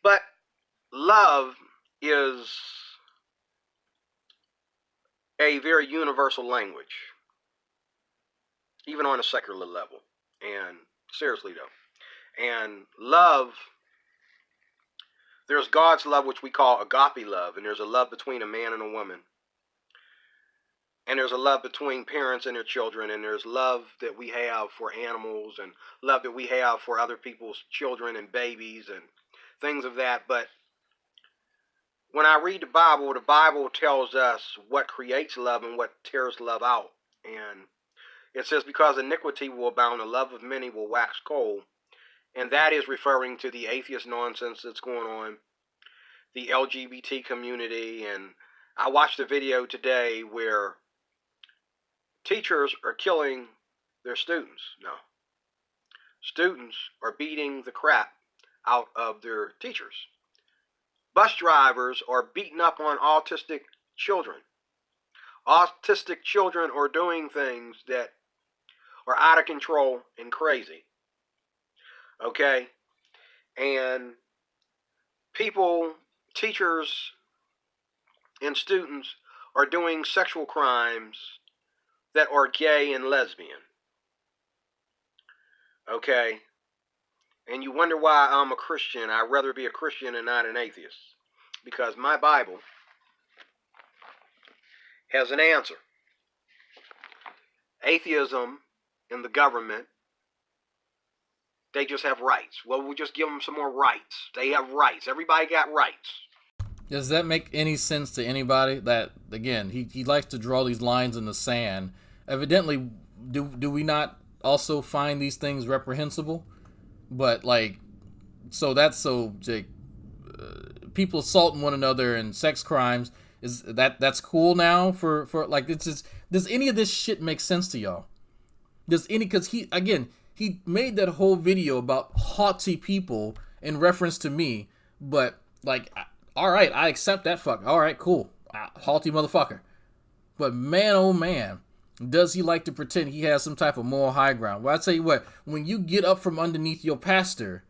But love is a very universal language. Even on a secular level. And seriously though. And love, there's God's love, which we call agape love, and there's a love between a man and a woman. And there's a love between parents and their children, and there's love that we have for animals, and love that we have for other people's children and babies and things of that. But when I read the Bible tells us what creates love and what tears love out. And it says, because iniquity will abound, the love of many will wax cold. And that is referring to the atheist nonsense that's going on, the LGBT community. And I watched a video today where teachers are killing their students. No. Students are beating the crap out of their teachers. Bus drivers are beating up on autistic children. Autistic children are doing things that are out of control and crazy. Okay? And people, teachers, and students are doing sexual crimes that are gay and lesbian. Okay? And you wonder why I'm a Christian. I'd rather be a Christian and not an atheist. Because my Bible has an answer. Atheism and the government, they just have rights. Well, we'll just give them some more rights. They have rights. Everybody got rights. Does that make any sense to anybody? That, again, he likes to draw these lines in the sand. Evidently, do we not also find these things reprehensible? But, like, so people assaulting one another and sex crimes, that's cool now for like, it's just, does any of this shit make sense to y'all? Because he made that whole video about haughty people in reference to me, but like, all right, I accept that, fuck, all right, cool, haughty motherfucker. But man, oh man, does he like to pretend he has some type of moral high ground. Well, I tell you what, when you get up from underneath your pastor,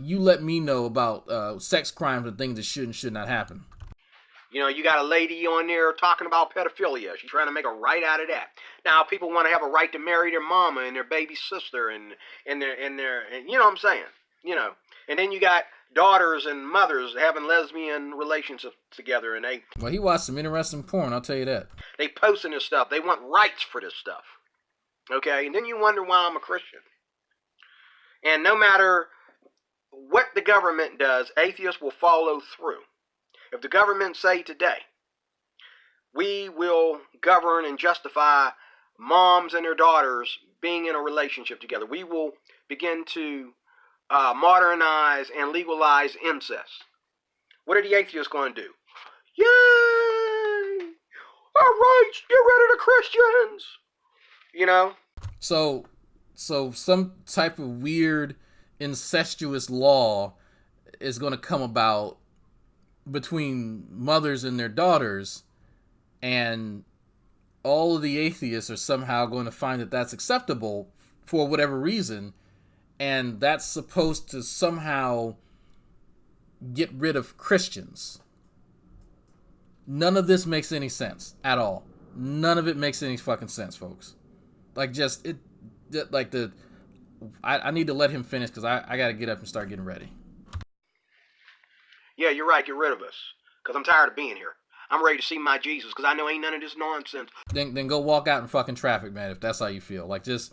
you let me know about sex crimes and things that should and should not happen. You know, you got a lady on there talking about pedophilia. She's trying to make a right out of that. Now, people want to have a right to marry their mama and their baby sister and you know what I'm saying? You know, and then you got daughters and mothers having lesbian relationships together, and Well, he watched some interesting porn, I'll tell you that. They posting this stuff. They want rights for this stuff. Okay, and then you wonder why I'm a Christian. And no matter what the government does, atheists will follow through. If the government say today, we will govern and justify moms and their daughters being in a relationship together, we will begin to modernize and legalize incest. What are the atheists going to do? Yay! Our rights! Get rid of the Christians! You know? So some type of weird incestuous law is going to come about between mothers and their daughters, and all of the atheists are somehow going to find that that's acceptable for whatever reason, and that's supposed to somehow get rid of Christians. None of this makes any sense at all. None of it makes any fucking sense, folks. Like, just it, like the. I need to let him finish because I got to get up and start getting ready. Yeah, you're right. Get rid of us. Because I'm tired of being here. I'm ready to see my Jesus because I know ain't none of this nonsense. Then go walk out in fucking traffic, man, if that's how you feel. Like, just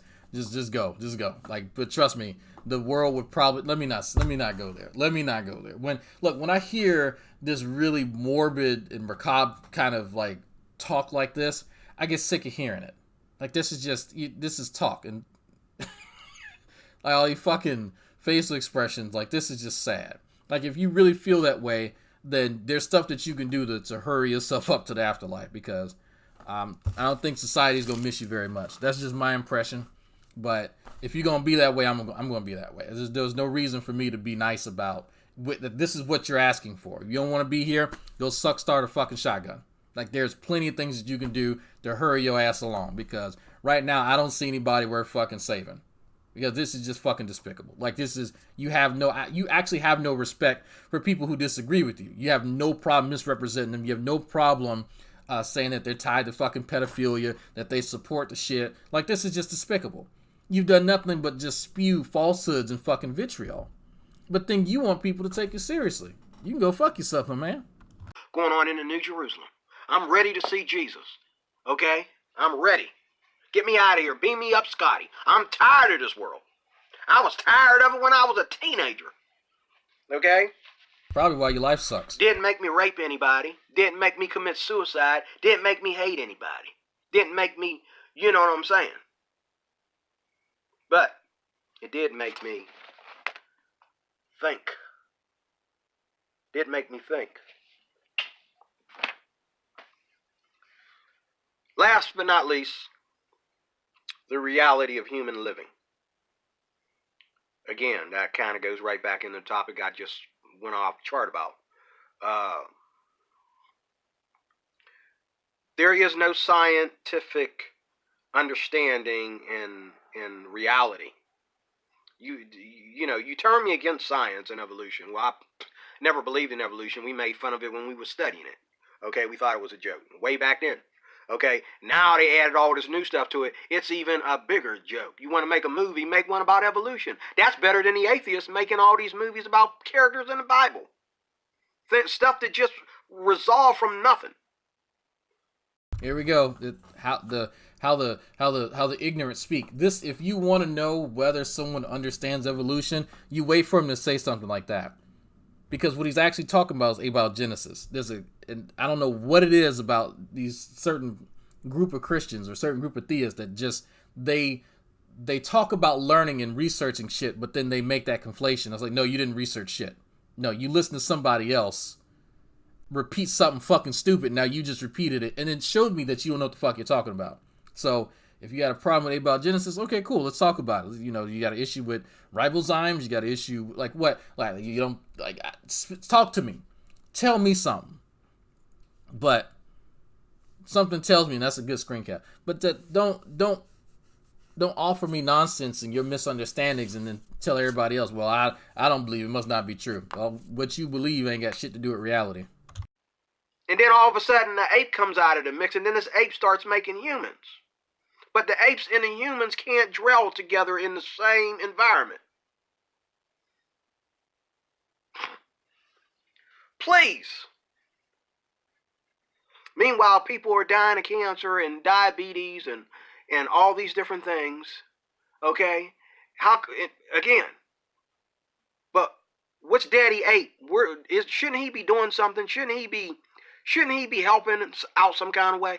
go. Just go. Like, but trust me, the world would probably... Let me not go there. When I hear this really morbid and macabre kind of, like, talk like this, I get sick of hearing it. Like, this is talk. And like, all these fucking facial expressions, like, this is just sad. Like, if you really feel that way, then there's stuff that you can do to hurry yourself up to the afterlife, because I don't think society's going to miss you very much. That's just my impression. But if you're going to be that way, I'm going to be that way. There's no reason for me to be nice about that. This is what you're asking for. If you don't want to be here, go start a fucking shotgun. Like, there's plenty of things that you can do to hurry your ass along, because right now I don't see anybody worth fucking saving. Because this is just fucking despicable. Like, this is, you actually have no respect for people who disagree with you. You have no problem misrepresenting them. You have no problem saying that they're tied to fucking pedophilia, that they support the shit. Like, this is just despicable. You've done nothing but just spew falsehoods and fucking vitriol. But then you want people to take you seriously. You can go fuck yourself, my man. Going on in the New Jerusalem. I'm ready to see Jesus. Okay? I'm ready. Get me out of here. Beam me up, Scotty. I'm tired of this world. I was tired of it when I was a teenager. Okay? Probably why your life sucks. Didn't make me rape anybody. Didn't make me commit suicide. Didn't make me hate anybody. Didn't make me, you know what I'm saying? But it did make me think. Did make me think. Last but not least, the reality of human living. Again, that kind of goes right back into the topic I just went off the chart about. There is no scientific understanding in reality. You know, you turn me against science and evolution. Well, I never believed in evolution. We made fun of it when we were studying it. Okay, we thought it was a joke way back then. Okay, now they added all this new stuff to it. It's even a bigger joke. You want to make a movie, make one about evolution. That's better than the atheists making all these movies about characters in the Bible. Stuff that just resolved from nothing. Here we go. How the ignorant speak. This, if you want to know whether someone understands evolution, you wait for him to say something like that. Because what he's actually talking about is about Genesis. And I don't know what it is about these certain group of Christians or certain group of theists that just they talk about learning and researching shit, but then they make that conflation. I was like, no, you didn't research shit. No, you listen to somebody else repeat something fucking stupid. Now you just repeated it, and it showed me that you don't know what the fuck you're talking about. So if you got a problem with abiogenesis, okay, cool, let's talk about it. You know, you got an issue with ribozymes, you got an issue like what? Like, you don't like talk to me, tell me something. But Something tells me that's a good screen cap. But don't offer me nonsense and your misunderstandings and then tell everybody else, well, I don't believe it, must not be true. Well, what you believe ain't got shit to do with reality. And then all of a sudden the ape comes out of the mix, and then this ape starts making humans. But the apes and the humans can't dwell together in the same environment. Please. Meanwhile, people are dying of cancer and diabetes and all these different things. Okay? Again. But what's Daddy Ape? Shouldn't he be doing something? Shouldn't he be helping out some kind of way?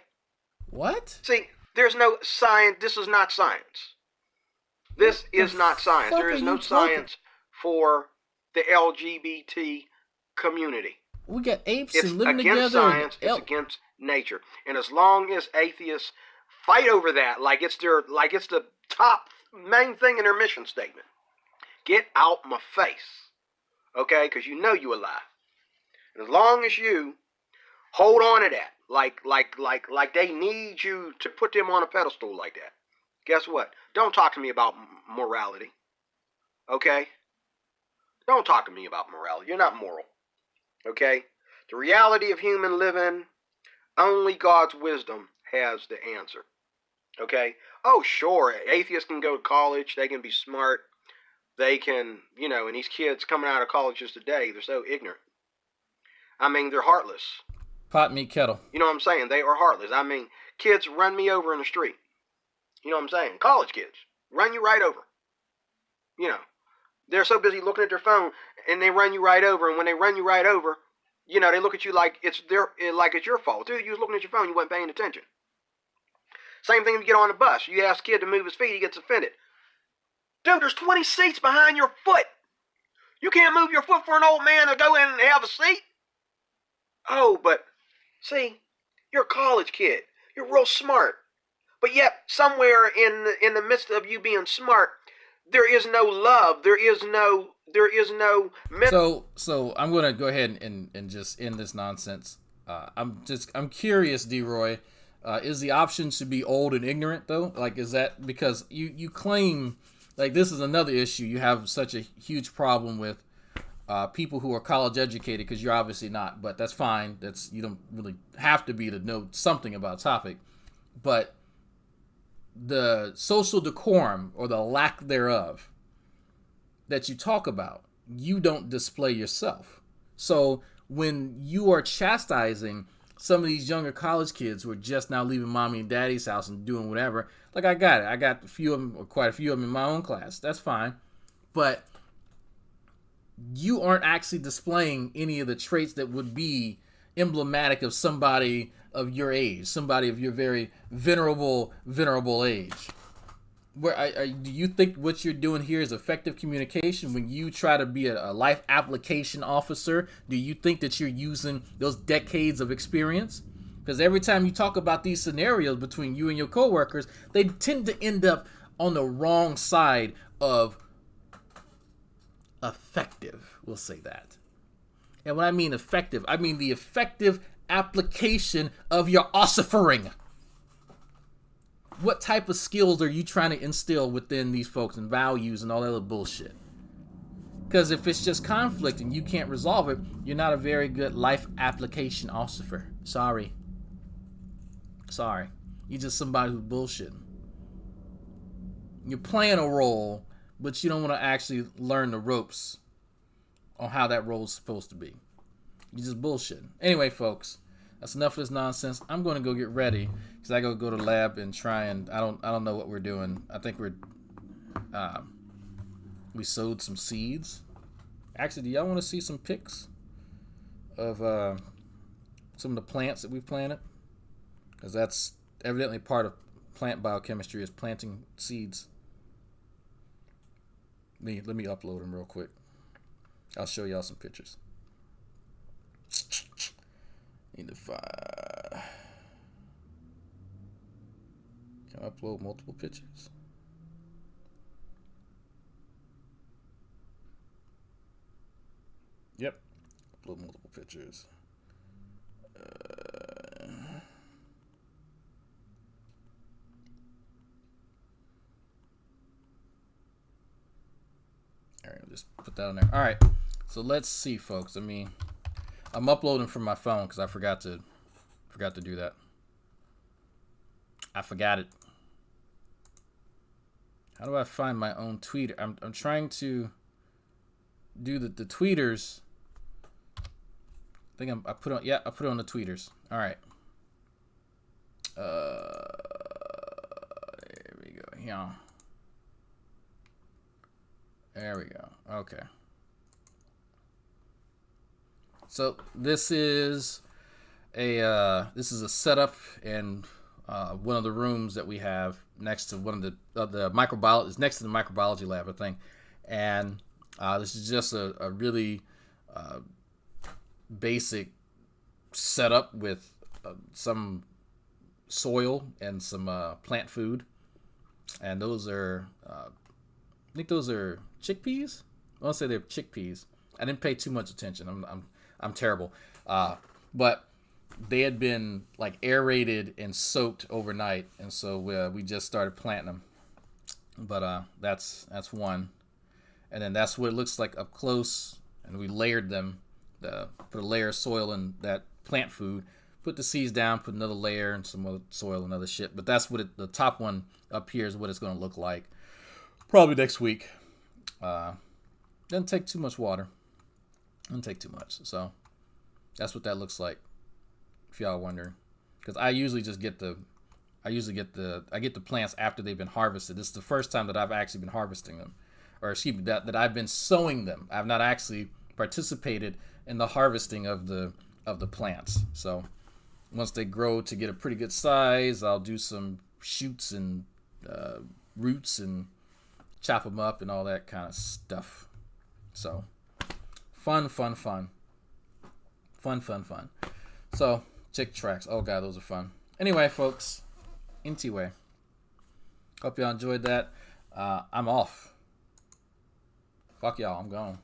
What? See, there's no science. This is not science. This is not science. There is no science for the LGBT community. We got apes It's and living against together. Science. It's against nature. And as long as atheists fight over that, like it's the top main thing in their mission statement, get out my face, okay? Because you know you alive. And as long as you hold on to that, like they need you to put them on a pedestal like that. Guess what? Don't talk to me about morality, okay? Don't talk to me about morality. You're not moral. Okay? The reality of human living, only God's wisdom has the answer. Okay? Oh, sure, atheists can go to college. They can be smart. They can, and these kids coming out of colleges today, they're so ignorant. I mean, they're heartless. Pot, meat, kettle. You know what I'm saying? They are heartless. I mean, kids run me over in the street. You know what I'm saying? College kids run you right over. They're so busy looking at their phone, and they run you right over. And when they run you right over, they look at you like it's your fault. Dude, you was looking at your phone, you weren't paying attention. Same thing if you get on the bus. You ask a kid to move his feet, he gets offended. Dude, there's 20 seats behind your foot. You can't move your foot for an old man to go in and have a seat? Oh, but see, you're a college kid. You're real smart. But yet, somewhere in the midst of you being smart, there is no love. There is no. So I'm gonna go ahead and just end this nonsense. I'm curious, D-Roy. Is the option to be old and ignorant though? Like, is that because you claim like this is another issue? You have such a huge problem with people who are college educated, because you're obviously not, but that's fine. You don't really have to be to know something about a topic, but the social decorum or the lack thereof that you talk about, you don't display yourself. So when you are chastising some of these younger college kids who are just now leaving mommy and daddy's house and doing whatever, like I got it. I got a few of them, or quite a few of them in my own class. That's fine. But you aren't actually displaying any of the traits that would be emblematic of somebody of your age, somebody of your very venerable age. Do you think what you're doing here is effective communication when you try to be a life application officer? Do you think that you're using those decades of experience? Because every time you talk about these scenarios between you and your coworkers, they tend to end up on the wrong side of effective. We'll say that. And when I mean effective, I mean the effective application of your ossifering. What type of skills are you trying to instill within these folks and values and all that other bullshit? Because if it's just conflict and you can't resolve it, you're not a very good life application officer. Sorry. You're just somebody who's bullshitting. You're playing a role, but you don't want to actually learn the ropes on how that role is supposed to be. You're just bullshitting. Anyway, folks, that's enough of this nonsense. I'm going to go get ready because I go to the lab and try and I don't know what we're doing. I think we sowed some seeds. Actually, do y'all want to see some pics of some of the plants that we planted? Because that's evidently part of plant biochemistry, is planting seeds. Let me upload them real quick. I'll show y'all some pictures. Need to find. Can I upload multiple pictures? Yep. Upload multiple pictures. there. Just put that on there. All right. So let's see, folks. I'm uploading from my phone because I forgot to do that. I forgot it. How do I find my own tweeter? I'm trying to do the tweeters. I think I put on the tweeters. All right. There we go. Yeah. There we go. Okay. So this is a setup in one of the rooms that we have next to one of the microbiology is next to the microbiology lab, I think, and this is just a really basic setup with some soil and some plant food, and those are I think those are chickpeas. I want to say they're chickpeas. I didn't pay too much attention. I'm terrible, but they had been like aerated and soaked overnight, and so we just started planting them. But that's one, and then that's what it looks like up close. And we layered them, put a layer of soil in that plant food, put the seeds down, put another layer and some other soil and other shit. But that's what the top one up here is what it's going to look like. Probably next week. Doesn't take too much water. Doesn't take too much. So that's what that looks like. If y'all wonder, because I usually get the plants after they've been harvested. This is the first time that I've actually been harvesting them, or excuse me, that I've been sowing them. I've not actually participated in the harvesting of the plants. So once they grow to get a pretty good size, I'll do some shoots and roots and chop them up and all that kind of stuff. So fun. So chick tracks. Oh god, those are fun. Anyway, folks, anyway, hope y'all enjoyed that. I'm off. Fuck y'all, I'm gone.